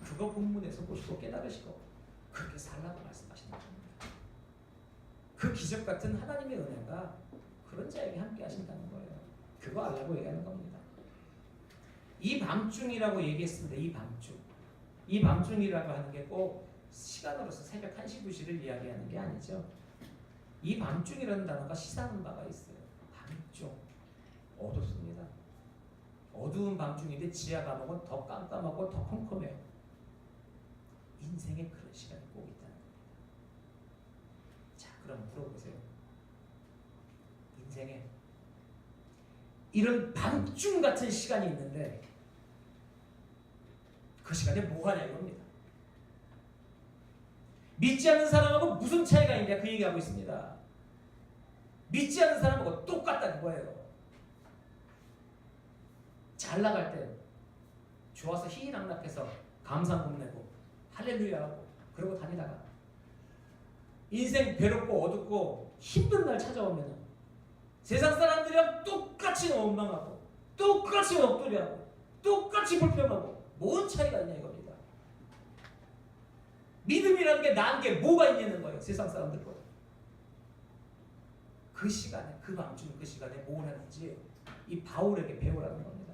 Speaker 1: 그거 본문에서 보시고 깨달으시고 그렇게 살라고 말씀하시는 겁니다. 그 기적 같은 하나님의 은혜가 그런 자에게 함께 하신다는 거예요. 그거 알라고 얘기하는 겁니다. 이 밤중이라고 얘기했습니다. 이 밤중. 이 밤중이라고 하는 게 꼭 시간으로서 새벽 1시, 2시를 이야기하는 게 아니죠. 이 밤중이라는 단어가 시사하는 바가 있어요. 밤중. 어둡습니다. 어두운 밤중인데 지하 감옥은 더 깜깜하고 더 컴컴해요. 인생에 그런 시간이 꼭 있다는 겁니다. 자, 그럼 물어보세요. 인생에 이런 밤중 같은 시간이 있는데 그 시간에 뭐 하냐 이겁니다. 믿지 않는 사람하고 무슨 차이가 있냐 그 얘기하고 있습니다. 믿지 않는 사람하고 똑같다는 거예요. 잘 나갈 때 좋아서 희희낙낙해서 감사 뽐내고 할렐루야 하고 그러고 다니다가 인생 괴롭고 어둡고 힘든 날 찾아오면 세상 사람들이랑 똑같이 원망하고 똑같이 넋두리하고 똑같이 불평하고 뭔 차이가 있냐 이겁니다. 믿음이라는 게 나은 게 뭐가 있냐는 거예요. 세상 사람들보다. 그 시간에 그 밤중 그 시간에 뭘 하는지 이 바울에게 배우라는 겁니다.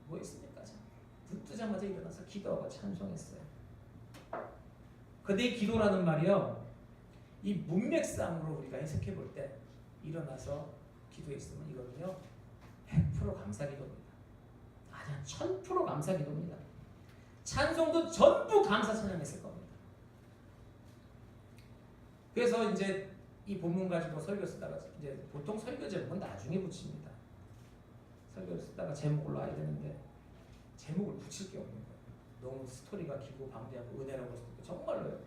Speaker 1: 뭐 있습니까? 눈 뜨자마자 일어나서 기도하고 찬송했어요. 근데 이 기도라는 말이요, 이 문맥상으로 우리가 해석해 볼 때 일어나서 기도했으면 이거는요 100% 감사기도입니다. 아니야 1000% 감사기도입니다. 찬송도 전부 감사 찬양했을 겁니다. 그래서 이제 이 본문 가지고 설교 쓰다가 이제 보통 설교 제목은 나중에 붙입니다. 설교 쓰다가 제목을 놔야 되는데 제목을 붙일 게 없는 거예요. 너무 스토리가 길고 방대하고 은혜라고 할 수도 있고 정말로요.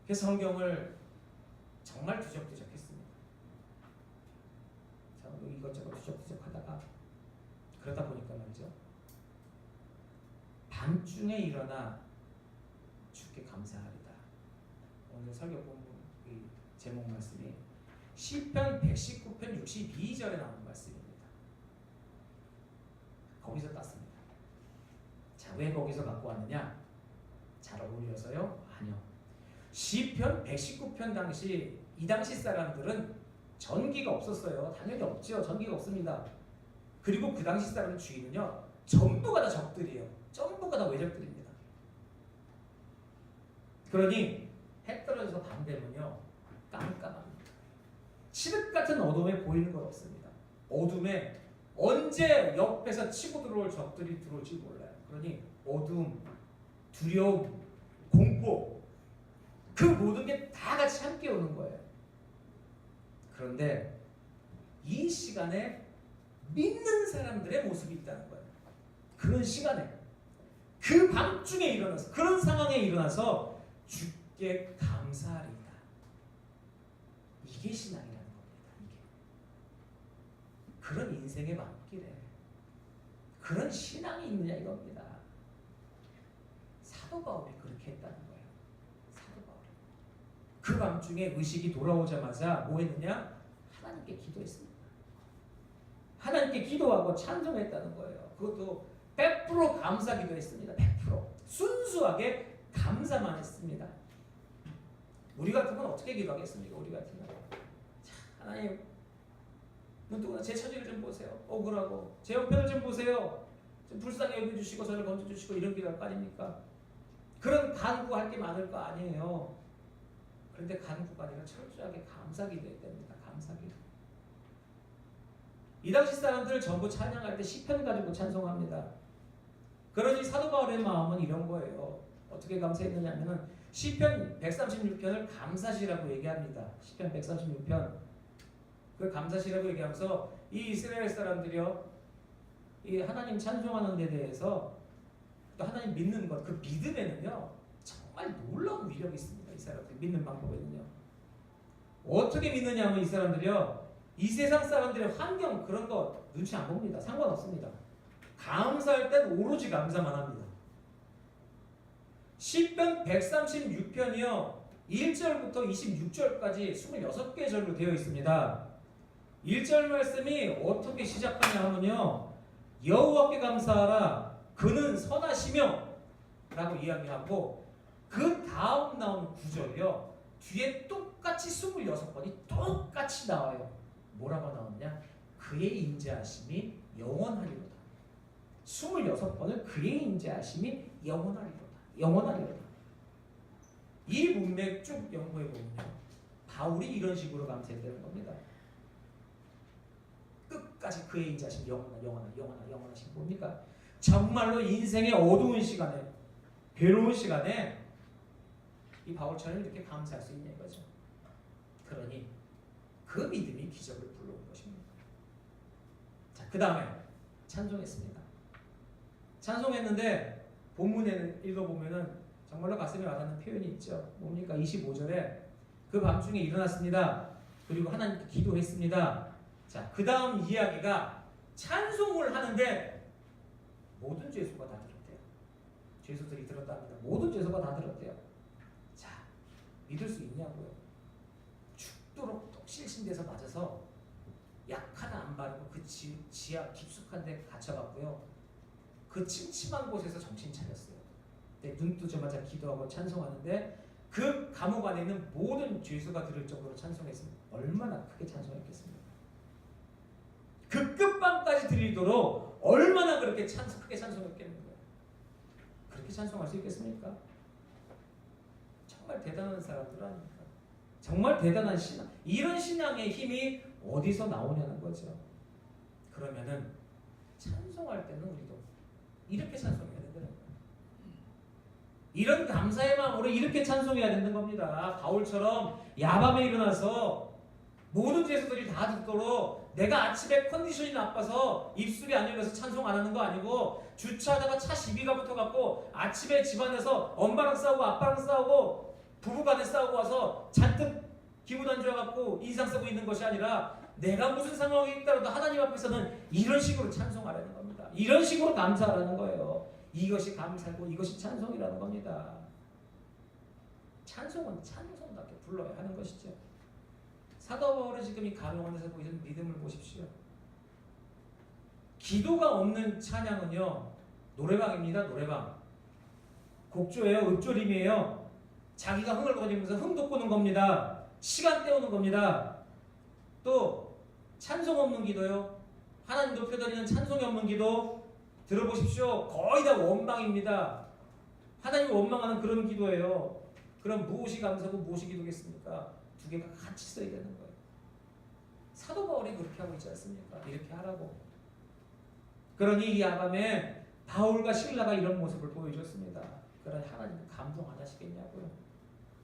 Speaker 1: 그래서 성경을 정말 뒤적뒤적했습니다. 자, 이것저것 뒤적뒤적하다가 그러다 보니까 말이죠. 밤중에 일어나 주께 감사하리다. 오늘 설교 본문 이 제목 말씀이 시편 119편 62절에 나오는 말씀입니다. 거기서 땄습니다. 자, 왜 거기서 갖고 왔느냐? 잘 어울려서요? 아니요. 시편 119편 당시 이 당시 사람들은 전기가 없었어요. 당연히 없죠. 전기가 없습니다. 그리고 그 당시 사람 주위는요 전부가 다 적들이에요. 전부가 다 외적들입니다. 그러니 해 떨어져서 밤 되면요 깜깜합니다. 칠흑 같은 어둠에 보이는 건 없습니다. 어둠에 언제 옆에서 치고 들어올 적들이 들어올지 몰라요. 그러니 어둠, 두려움, 공포 그 모든 게 다 같이 함께 오는 거예요. 그런데 이 시간에 믿는 사람들의 모습이 있다는 거예요. 그런 시간에 그 밤중에 일어나서 그런 상황에 일어나서 주께 감사하리이다. 이게 신앙이라는 겁니다. 이게 그런 인생의 밤길에 그런 신앙이 있느냐 이겁니다. 사도 바울이 그렇게 했다는 거예요. 사도 바울이 그 밤중에 의식이 돌아오자마자 뭐 했느냐? 하나님께 기도했습니다. 하나님께 기도하고 찬송했다는 거예요. 그것도 100% 감사 기도했습니다. 100% 순수하게 감사만 했습니다. 우리 같으면 어떻게 기도하겠습니까? 우리 같으면 자, 하나님 문득 제 처지를 좀 보세요. 억울하고 제 형편을 좀 보세요. 좀 불쌍히 여겨주시고 저를 건져주시고 이런 기도할 거 아닙니까? 그런 간구할 게 많을 거 아니에요. 그런데 간구가 아니라 철저하게 감사 기도했답니다. 감사 기도. 이 당시 사람들 전부 찬양할 때 시편 가지고 찬송합니다. 그러니 사도 바울의 마음은 이런 거예요. 어떻게 감사했느냐면은 시편 136편을 감사시라고 얘기합니다. 시편 136편 그 감사시라고 얘기하면서 이 이스라엘 사람들이요 이 하나님 찬송하는 데 대해서 또 하나님 믿는 것 그 믿음에는요 정말 놀라운 위력이 있습니다. 이 사람들 믿는 방법에는요 어떻게 믿느냐 하면 이 사람들이요 이 세상 사람들의 환경 그런 거 눈치 안 봅니다. 상관없습니다. 감사할 땐 오로지 감사만 합니다. 시편 136편이요 1절부터 26절까지 26개의 절로 되어 있습니다. 1절 말씀이 어떻게 시작하냐 하면요 여호와께 감사하라 그는 선하시며 라고 이야기하고 그 다음 나온 구절이요 뒤에 똑같이 26번이 똑같이 나와요. 뭐라고 나오느냐? 그의 인자하심이 영원하리로다. 26번을 그의 인자하심이 영원하리로다. 영원하리로다. 이 문맥 쭉 연구해보면요. 바울이 이런 식으로 감사했다는 겁니다. 끝까지 그의 인자하심 영원하신 뭡니까? 정말로 인생의 어두운 시간에, 괴로운 시간에 이 바울처럼 이렇게 감사할 수 있는 거죠. 그러니 그 믿음이 기적을 불러온 것입니다. 자, 그 다음에 찬송했습니다. 찬송했는데 본문에 읽어보면은 정말로 가슴에 와닿는 표현이 있죠. 뭡니까? 25절에 그 밤중에 일어났습니다. 그리고 하나님께 기도했습니다. 자, 그 다음 이야기가 찬송을 하는데 모든 죄수가 다 들었대요. 죄수들이 들었답니다. 모든 죄수가 다 들었대요. 자, 믿을 수 있냐고요? 죽도록 독실신돼서 맞아서 약 하나 안 바르고 그 지하 깊숙한 데 갇혀갔고요. 그 침침한 곳에서 정신 차렸어요. 눈 뜨자마자 기도하고 찬송하는데 그 감옥 안에 있는 모든 죄수가 들을 정도로 찬송했습니다. 얼마나 크게 찬송했겠습니까? 그 끝방까지 들리도록 얼마나 그렇게 크게 찬송했겠는가요? 그렇게 찬송할 수 있겠습니까? 정말 대단한 사람들 아닙니까? 정말 대단한 신앙. 이런 신앙의 힘이 어디서 나오냐는 거죠. 그러면은 찬송할 때는 우리도 이렇게 찬송해야 된다는 거예요. 이런 감사의 마음으로 이렇게 찬송해야 되는 겁니다. 바울처럼 야밤에 일어나서 모든 죄수들이 다 듣도록 내가 아침에 컨디션이 나빠서 입술이 안 열려서 찬송 안 하는 거 아니고 주차하다가 차 시비가 붙어갖고 아침에 집안에서 엄마랑 싸우고 아빠랑 싸우고 부부간에 싸우고 와서 잔뜩 기분 안 좋아갖고 인상 쓰고 있는 것이 아니라 내가 무슨 상황이 있더라도 하나님 앞에서는 이런 식으로 찬송하라는 겁니다. 이런 식으로 감사하라는 거예요. 이것이 감사고 이것이 찬송이라는 겁니다. 찬송은 찬송답게 불러야 하는 것이죠. 사도 바울이 지금 이 가룟원에서 보이는 믿음을 보십시오. 기도가 없는 찬양은요, 노래방입니다. 노래방. 곡조예요. 읊조림이에요. 자기가 흥얼거리면서 흥 돋구는 겁니다. 시간 때우는 겁니다. 또 찬송 없는 기도요. 하나님 높여드리는 찬송이 없는 기도 들어보십시오. 거의 다 원망입니다. 하나님 원망하는 그런 기도예요. 그럼 무엇이 감사고 무엇이 기도겠습니까? 두 개가 같이 써야 되는 거예요. 사도 바울이 그렇게 하고 있지 않습니까? 이렇게 하라고. 그러니 이 야밤에 바울과 실라가 이런 모습을 보여줬습니다. 그러니 하나님 감동 안 하시겠냐고요.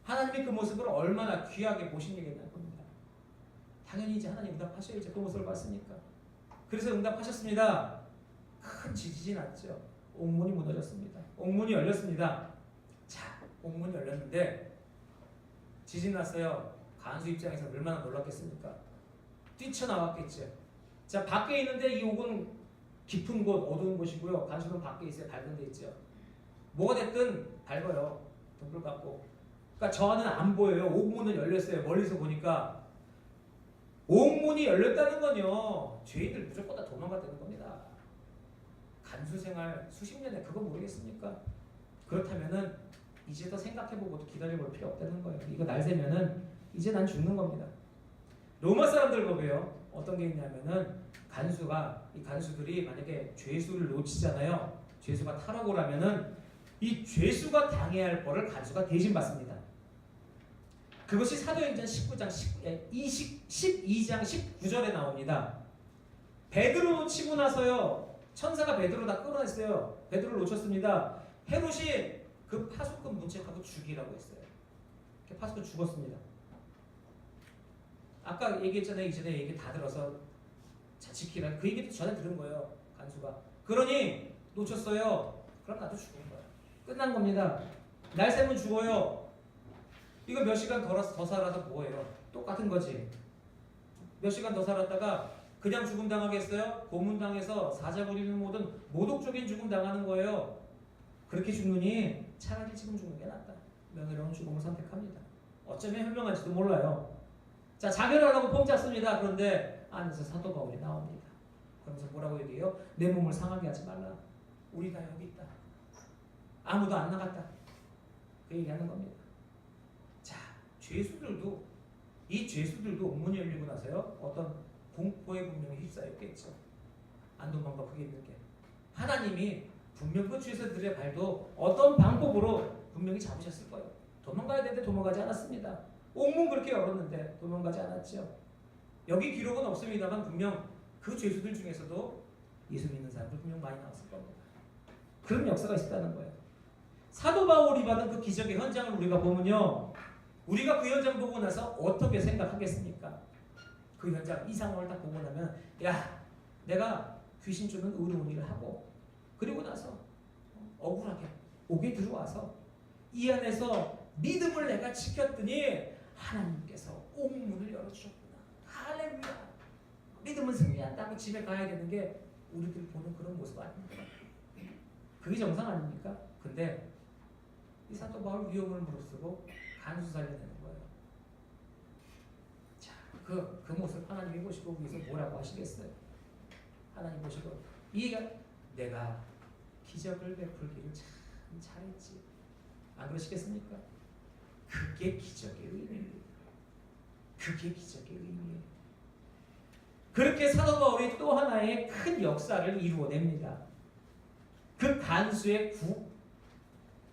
Speaker 1: 하나님이 그 모습을 얼마나 귀하게 보시겠냐는 겁니다. 당연히 이제 하나님 응답하셔야죠. 그 모습을 봤으니까. 그래서 응답하셨습니다. 큰 지진이 났죠. 옥문이 무너졌습니다. 옥문이 열렸습니다. 자, 옥문이 열렸는데 지진 났어요. 간수 입장에서 얼마나 놀랐겠습니까? 뛰쳐나왔겠죠. 자, 밖에 있는데 이 옥은 깊은 곳, 어두운 곳이고요. 간수는 밖에 있어요. 밝은 데 있죠. 뭐가 됐든 밝아요. 등불 갖고. 그러니까 저 안은 안 보여요. 옥문은 열렸어요. 멀리서 보니까. 옥문이 열렸다는 건요, 죄인들 무조건 다 도망갔다는 겁니다. 간수 생활 수십 년에 그거 모르겠습니까? 그렇다면은 이제 더 생각해보고 기다려볼 필요 없다는 거예요. 이거 날 새면은 이제 난 죽는 겁니다. 로마 사람들 보게요. 어떤 게 있냐면은 이 간수들이 만약에 죄수를 놓치잖아요. 죄수가 탈옥을 하면은 이 죄수가 당해야 할 벌을 간수가 대신 받습니다. 그것이 사도행전 12장 19절에 나옵니다. 베드로 놓치고 나서요. 천사가 베드로 다 끌어냈어요. 베드로를 놓쳤습니다. 헤롯이 그 파수꾼 문책하고 죽이라고 했어요. 파수꾼 죽었습니다. 아까 얘기했잖아요. 이전에 얘기 다 들어서 자 지키라. 그 얘기도 전에 들은 거예요. 간수가. 그러니 놓쳤어요. 그럼 나도 죽은 거야. 끝난 겁니다. 날 새면 죽어요. 이거 몇 시간 더 살아서 뭐예요? 똑같은 거지. 몇 시간 더 살았다가 그냥 죽음 당하겠어요? 고문당해서 사자 부리는 모든 모독적인 죽음 당하는 거예요. 그렇게 죽느니 차라리 지금 죽는 게 낫다. 명예로운 죽음을 선택합니다. 어쩌면 현명할지도 몰라요. 자, 자결하라고 폼 잡습니다. 그런데 안에서 사도 바울이 나옵니다. 그러면서 뭐라고 얘기해요? 내 몸을 상하게 하지 말라. 우리가 여기 있다. 아무도 안 나갔다. 그 얘기하는 겁니다. 자, 이 죄수들도 옥문이 열리고 나서요 어떤 공포에 분명히 휩싸였겠죠. 안 도망가 그게 있는 게 하나님이 분명 그 죄수들의 발도 어떤 방법으로 분명히 잡으셨을 거예요. 도망가야 되는데 도망가지 않았습니다. 옥문 그렇게 열었는데 도망가지 않았죠. 여기 기록은 없습니다만 분명 그 죄수들 중에서도 예수 믿는 사람들 분명 많이 나왔을 겁니다. 그런 역사가 있었다는 거예요. 사도 바울이 받은 그 기적의 현장을 우리가 보면요, 우리가 그 현장 보고 나서 어떻게 생각하겠습니까? 그 현장, 이 상황을 딱 보고 나면 야, 내가 귀신 쫓는 의로운 일을 하고 그리고 나서 억울하게 옥에 들어와서 이 안에서 믿음을 내가 지켰더니 하나님께서 옥문을 열어주셨구나. 할렐루야. 믿음은 승리한다고 집에 가야 되는 게 우리들이 보는 그런 모습 아닙니까? 그게 정상 아닙니까? 근데 이 사도 바울 위험을 무릅쓰고 간수 살려내는 거예요. 자, 그 모습 하나님이 보시고 위해서 뭐라고 하시겠어요? 하나님 보시고 내가 기적을 베풀기를 참 잘했지. 안 그러시겠습니까? 그게 기적의 의미입니다. 그게 기적의 의미예요. 그렇게 사도 바울이 또 하나의 큰 역사를 이루어냅니다. 그 간수의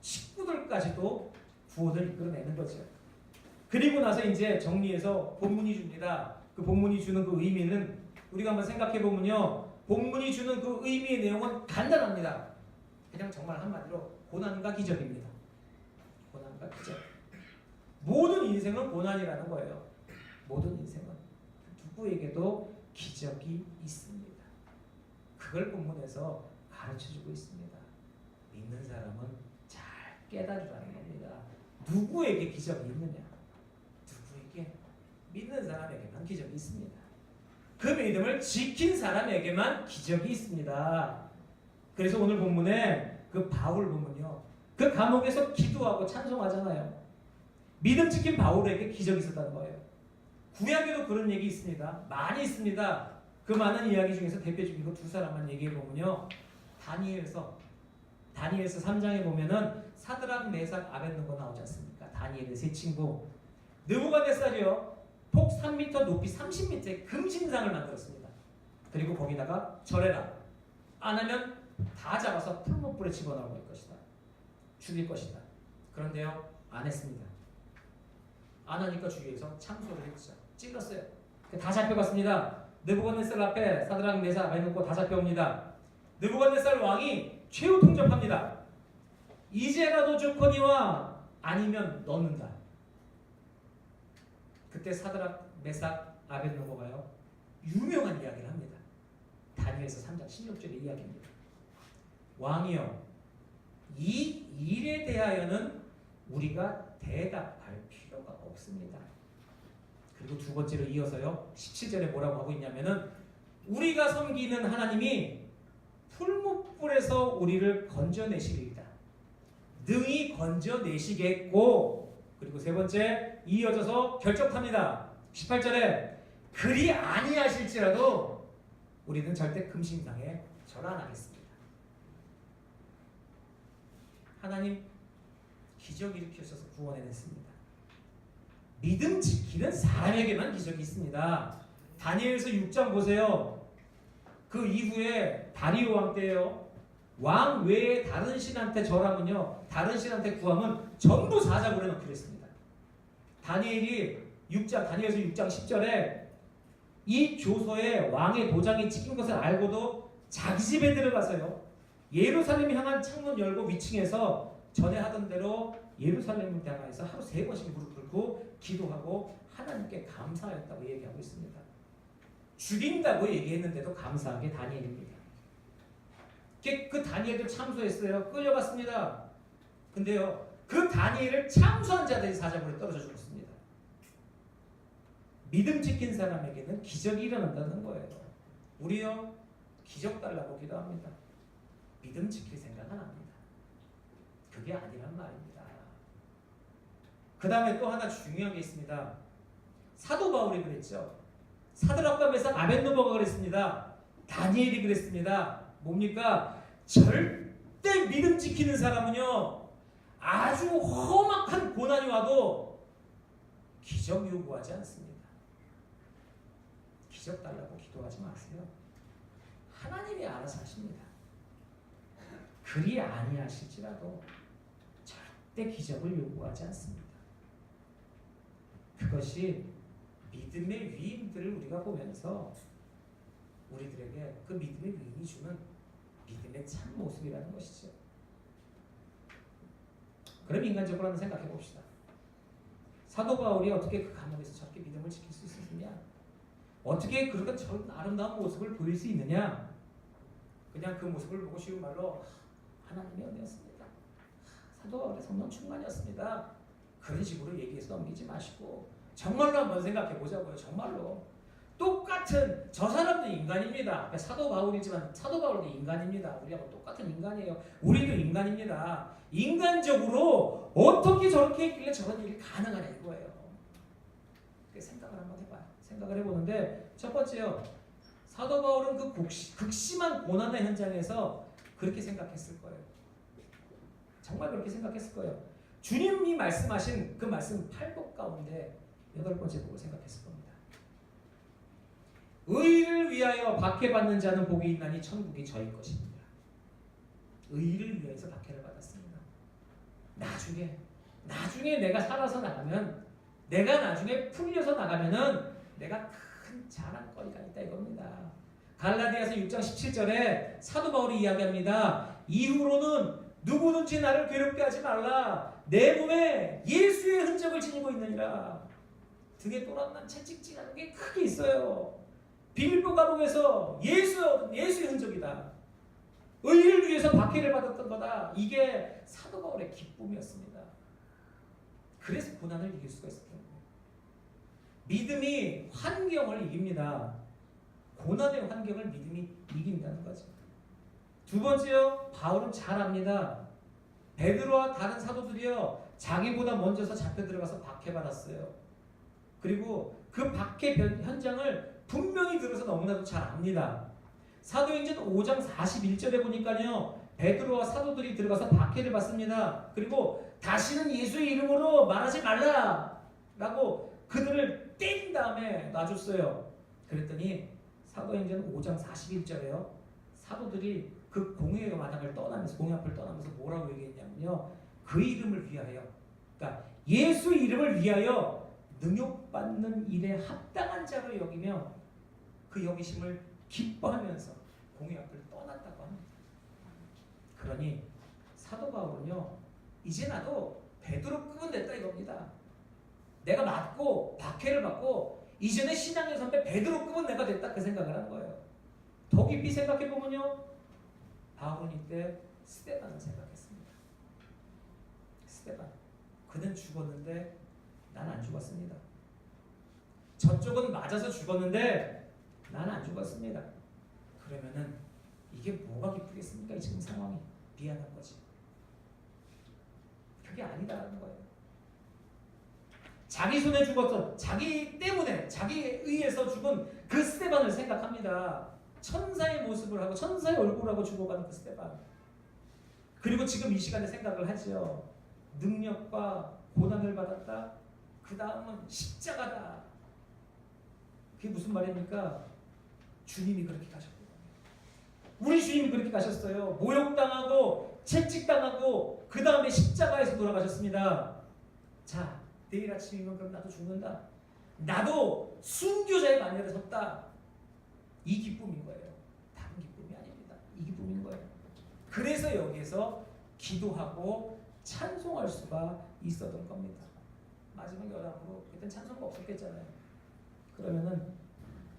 Speaker 1: 식구들까지도 구원을 이끌어내는 거죠. 그리고 나서 이제 정리해서 본문이 줍니다. 그 본문이 주는 그 의미는 우리가 한번 생각해 보면요, 본문이 주는 그 의미의 내용은 간단합니다. 그냥 정말 한마디로 고난과 기적입니다. 고난과 기적. 모든 인생은 고난이라는 거예요. 모든 인생은 누구에게도 기적이 있습니다. 그걸 본문에서 가르쳐주고 있습니다. 믿는 사람은 잘 깨달으라는 겁니다. 누구에게 기적이 있느냐? 누구에게? 믿는 사람에게만 기적이 있습니다. 그 믿음을 지킨 사람에게만 기적이 있습니다. 그래서 오늘 본문에 그 바울 보면요, 그 감옥에서 기도하고 찬송하잖아요. 믿음 지킨 바울에게 기적이 있었다는 거예요. 구약에도 그런 얘기 있습니다. 많이 있습니다. 그 많은 이야기 중에서 대표적인 거 두 사람만 얘기해 보면요, 다니엘서 3장에 보면은 사드락, 메삭, 아벳느고 나오지 않습니까? 다니엘의 세 친구. 느부갓네살이요, 폭 3m, 높이 30m의 금신상을 만들었습니다. 그리고 거기다가 절해라. 안 하면 다 잡아서 풀무불에 집어넣을 것이다. 죽일 것이다. 그런데요, 안 했습니다. 안 하니까 주위에서 참소를 했죠. 찔렀어요. 다 잡혀갔습니다. 느부갓네살 앞에 사드락, 메삭, 아벳느고 다 잡혀옵니다. 느부갓네살 왕이 최후 통첩합니다. 이제라도 좋거니와 아니면 넣는다. 그때 사드락, 메삭, 아벳느고가요, 유명한 이야기를 합니다. 다니엘서 3장 16절의 이야기입니다. 왕이여, 이 일에 대하여는 우리가 대답할 필요가 없습니다. 그리고 두 번째로 이어서요, 17절에 뭐라고 하고 있냐면은 우리가 섬기는 하나님이 풀무불에서 우리를 건져내시리이다. 능히 건져내시겠고, 그리고 세 번째 이어져서 결정합니다. 18절에 그리 아니하실지라도 우리는 절대 금신상에 절 안 하겠습니다. 하나님 기적 일으키셔서 구원해냈습니다. 믿음 지키는 사람에게만 기적이 있습니다. 다니엘서 6장 보세요. 그 이후에 다리오 왕 때예요. 왕 외에 다른 신한테 절하면요, 다른 신한테 구하면 전부 사자굴에 넣기로 했습니다. 다니엘서 6장 10절에 이 조서에 왕의 도장이 찍힌 것을 알고도 자기 집에 들어가서요, 예루살렘 향한 창문 열고 위층에서 전에 하던 대로 예루살렘을 향해서 하루 3번씩 무릎 꿇고 기도하고 하나님께 감사하였다고 얘기하고 있습니다. 죽인다고 얘기했는데도 감사한 게 다니엘입니다. 그 다니엘도 참소했어요. 끌려갔습니다. 근데요, 그 다니엘을 참소한 자들이 사자굴에 떨어져 죽었습니다. 믿음 지킨 사람에게는 기적이 일어난다는 거예요. 우리요, 기적 달라고 기도합니다. 믿음 지킬 생각은 안 합니다. 그게 아니란 말입니다. 그 다음에 또 하나 중요한 게 있습니다. 사도 바울이 그랬죠. 사드락과 메삭, 아벳느고가 그랬습니다. 다니엘이 그랬습니다. 뭡니까? 절대 믿음 지키는 사람은요, 아주 험악한 고난이 와도 기적 요구하지 않습니다. 기적 달라고 기도하지 마세요. 하나님이 알아서 하십니다. 그리 아니하실지라도 절대 기적을 요구하지 않습니다. 그것이 믿음의 위인들을 우리가 보면서 우리들에게 그 믿음의 위인이 주는 믿음의 참 모습이라는 것이죠. 그럼 인간적으로 한번 생각해 봅시다. 사도 바울이 어떻게 그 감옥에서 저렇게 믿음을 지킬 수 있었느냐? 어떻게 그렇게 저런 아름다운 모습을 보일 수 있느냐? 그냥 그 모습을 보고 쉬운 말로 하나님의 은혜였습니다. 사도 바울의 성령 충만이었습니다. 그런 식으로 얘기해서 넘기지 마시고 정말로 한번 생각해 보자고요. 정말로 똑같은 저 사람도 인간입니다. 사도 바울이지만 사도 바울도 인간입니다. 우리하고 똑같은 인간이에요. 우리도 인간입니다. 인간적으로 어떻게 저렇게 했길래 저런 일이 가능하냐 이거예요. 생각을 한번 해봐요. 생각을 해보는데 첫 번째요. 사도 바울은 그 극심한 고난의 현장에서 그렇게 생각했을 거예요. 정말 그렇게 생각했을 거예요. 주님이 말씀하신 그 말씀 8복 가운데 8번째 복을 생각했을 겁니다. 의를 위하여 박해받는 자는 복이 있나니 천국이 저희 것입니다. 의를 위해서 박해를 받았습니다. 나중에 내가 살아서 나가면 내가 나중에 풀려서 나가면은 내가 큰 자랑거리가 있다 이겁니다. 갈라디아서 6장 17절에 사도 바울이 이야기합니다. 이후로는 누구든지 나를 괴롭게 하지 말라. 내 몸에 예수의 흔적을 지니고 있느니라. 등에 또렷난 채찍질하는 게 크게 있어요. 빌립보 감옥에서 예수의 흔적이다. 의를 위해서 박해를 받았던 거다. 이게 사도 바울의 기쁨이었습니다. 그래서 고난을 이길 수가 있었던 거예요. 믿음이 환경을 이깁니다. 고난의 환경을 믿음이 이긴다는 거죠. 두 번째요. 바울은 잘 압니다. 베드로와 다른 사도들이요. 자기보다 먼저서 잡혀 들어가서 박해받았어요. 그리고 그 박해 현장을 분명히 들어서 너무나도 잘 압니다. 사도행전 5장 41절에 보니까요. 베드로와 사도들이 들어가서 박해를 받습니다. 그리고 다시는 예수의 이름으로 말하지 말라라고 그들을 때린 다음에 놔줬어요. 그랬더니 사도행전 5장 41절에요. 사도들이 그 공회의 마당을 떠나면서 공회 앞을 떠나면서 뭐라고 얘기했냐면요. 그 이름을 위하여 그러니까 예수 이름을 위하여 능욕받는 일에 합당한 자로 여기며 그 여기심을 기뻐하면서 공회 앞을 떠났다고 합니다. 그러니 사도 바울은요. 이제 나도 베드로급은 됐다 이겁니다. 내가 맞고 박해를 받고 이전에 신앙의 선배 베드로급은 내가 됐다 그 생각을 한 거예요. 더 깊이 생각해보면요. 바울은 이때 스데반을 생각했습니다. 스데반. 그는 죽었는데 난 안 죽었습니다. 저쪽은 맞아서 죽었는데 난 안 죽었습니다. 그러면은 이게 뭐가 기쁘겠습니까? 이 지금 상황이 미안한 거지. 그게 아니다라는 거예요. 자기 손에 죽었던 자기 때문에 자기에 의해서 죽은 그 스데반을 생각합니다. 천사의 모습을 하고 천사의 얼굴하고 죽어가는 그 스데반. 그리고 지금 이 시간에 생각을 하죠. 능력과 고난을 받았다. 그 다음은 십자가다. 그게 무슨 말입니까? 주님이 그렇게 가셨고 우리 주님이 그렇게 가셨어요. 모욕당하고 채찍당하고 그 다음에 십자가에서 돌아가셨습니다. 자, 내일 아침이면 그럼 나도 죽는다. 나도 순교자의 반열에 섰다. 이 기쁨인 거예요. 다른 기쁨이 아닙니다. 이 기쁨인 거예요. 그래서 여기에서 기도하고 찬송할 수가 있었던 겁니다. 마지막 여담으로 그땐 찬송가 없었겠잖아요. 그러면은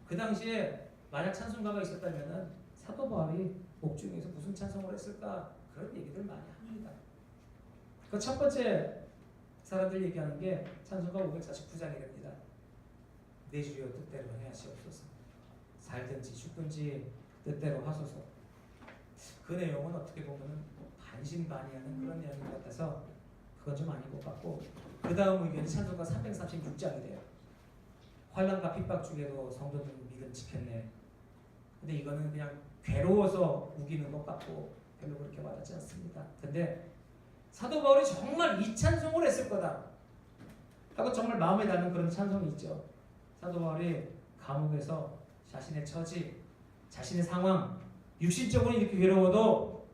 Speaker 1: 그 당시에 만약 찬송가가 있었다면은 사도 바울이 옥중에서 무슨 찬송을 했을까 그런 얘기들 많이 합니다. 그 첫 번째 사람들 얘기하는 게 찬송가 549장이랍니다. 내 주여 뜻대로 행하시옵소서. 살든지 죽든지 뜻대로 하소서. 그 내용은 어떻게 보면은 반신반의하는 그런 내용인 것 같아서 그건 좀 아닌 것 같고 그 다음 의견이 찬송가 336장이 돼요. 환난과 핍박 중에도 성도들은 믿음 지켰네. 근데 이거는 그냥 괴로워서 우기는 것 같고 별로 그렇게 와닿지 않습니다. 근데 사도 바울이 정말 이 찬송을 했을 거다. 하고 정말 마음에 닿는 그런 찬송이 있죠. 사도 바울이 감옥에서 자신의 처지, 자신의 상황, 육신적으로 이렇게 괴로워도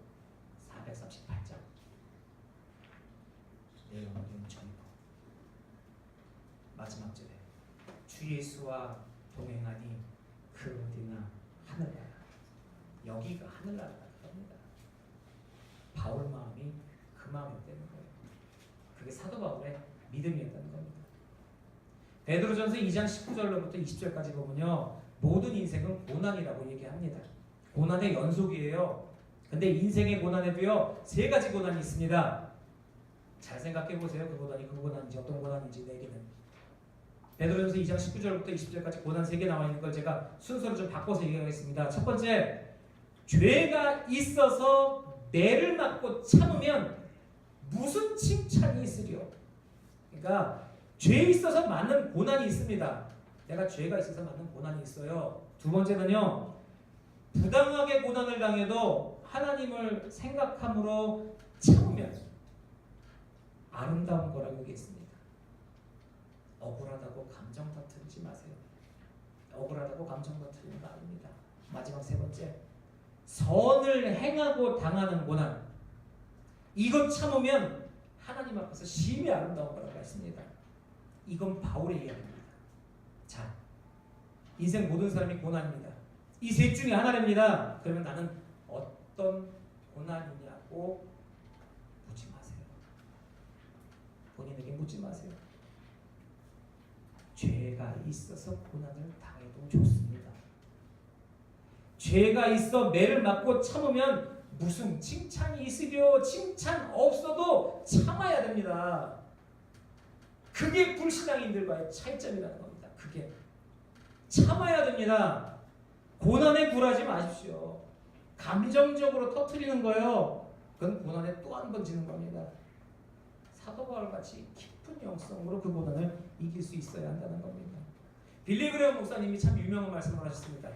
Speaker 1: 438장 내 영혼은 전부 마지막 절에 주 예수와 동행하니 그 어디나 하늘나라. 여기가 하늘나라다 겁니다. 바울 마음이 그 마음이었다는 거예요. 그게 사도 바울의 믿음이었다는 겁니다. 베드로전서 2장 19절로부터 20절까지 보면요, 모든 인생은 고난이라고 얘기합니다. 고난의 연속이에요. 근데 인생의 고난에도요 3가지 고난이 있습니다. 잘 생각해 보세요. 그 고난인지 어떤 고난인지 내기는. 베드로전서 2장 19절부터 20절까지 고난 3개 나와 있는 걸 제가 순서를 좀 바꿔서 얘기하겠습니다. 첫 번째, 죄가 있어서 매를 맞고 참으면 무슨 칭찬이 있으리요? 그러니까 죄에 있어서 맞는 고난이 있습니다. 내가 죄가 있어서 맞는 고난이 있어요. 두 번째는요, 부당하게 고난을 당해도 하나님을 생각함으로 참으면 아름다운 거라고 얘기했습니다. 억울하다고 감정 터뜨리지 마세요. 억울하다고 감정 터뜨리는 거 아닙니다. 마지막 3번째, 선을 행하고 당하는 고난, 이것 참으면 하나님 앞에서 심히 아름다운 거라고 했습니다. 이건 바울의 이야기입니다. 자, 인생 모든 사람이 고난입니다. 이 셋 중에 하나입니다. 그러면 나는 어떤 고난이냐고 묻지 마세요. 본인에게 묻지 마세요. 죄가 있어서 고난을 당해도 좋습니다. 죄가 있어 매를 맞고 참으면 무슨 칭찬이 있으려? 칭찬 없어도 참아야 됩니다. 그게 불신앙인들과의 차이점이라는 겁니다. 그게 참아야 됩니다. 고난에 굴하지 마십시오. 감정적으로 터뜨리는 거요, 그건 고난에 또 한 번 지는 겁니다. 사도 바울같이 깊은 영성으로 그 고난을 이길 수 있어야 한다는 겁니다. 빌리 그레엄 목사님이 참 유명한 말씀을 하셨습니다.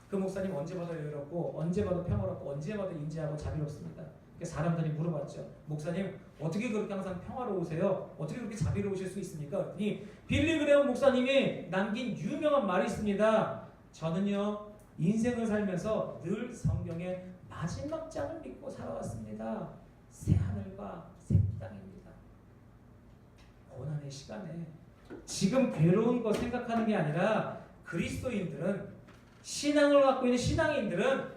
Speaker 1: 그 목사님 언제 봐도 여유롭고 언제 봐도 평화롭고 언제 봐도 인자하고 자비롭습니다. 사람들이 물어봤죠. 목사님 어떻게 그렇게 항상 평화로우세요? 어떻게 그렇게 자비로우실 수 있습니까? 그랬더니 빌리 그레엄 목사님이 남긴 유명한 말이 있습니다. 저는요 인생을 살면서 늘 성경의 마지막 장을 믿고 살아왔습니다. 새 하늘과 새 땅입니다. 고난의 시간에 지금 괴로운 거 생각하는 게 아니라 그리스도인들은, 신앙을 갖고 있는 신앙인들은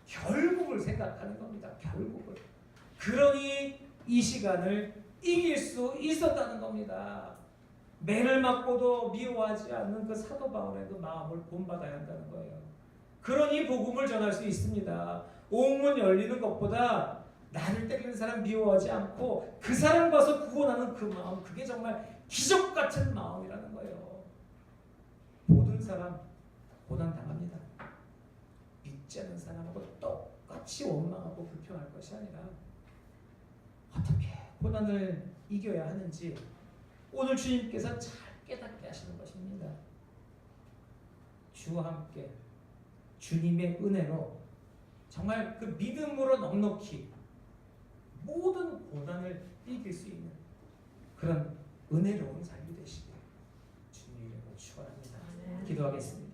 Speaker 1: 결국을 생각하는 겁니다. 결국을. 그러니 이 시간을 이길 수 있었다는 겁니다. 매를 맞고도 미워하지 않는 그 사도 바울의 그 마음을 본받아야 한다는 거예요. 그러니 복음을 전할 수 있습니다. 옥문 열리는 것보다 나를 때리는 사람 미워하지 않고 그 사람 봐서 구원하는 그 마음, 그게 정말 기적 같은 마음이라는 거예요. 모든 사람 고난 당합니다. 믿지 않는 사람하고 똑같이 원망하고 불평할 것이 아니라 어떻게 고난을 이겨야 하는지 오늘 주님께서 잘 깨닫게 하시는 것입니다. 주와 함께 주님의 은혜로 정말 그 믿음으로 넉넉히 모든 고난을 이길 수 있는 그런 은혜로운 삶이 되시길 주님 이름으로 축원합니다. 기도하겠습니다.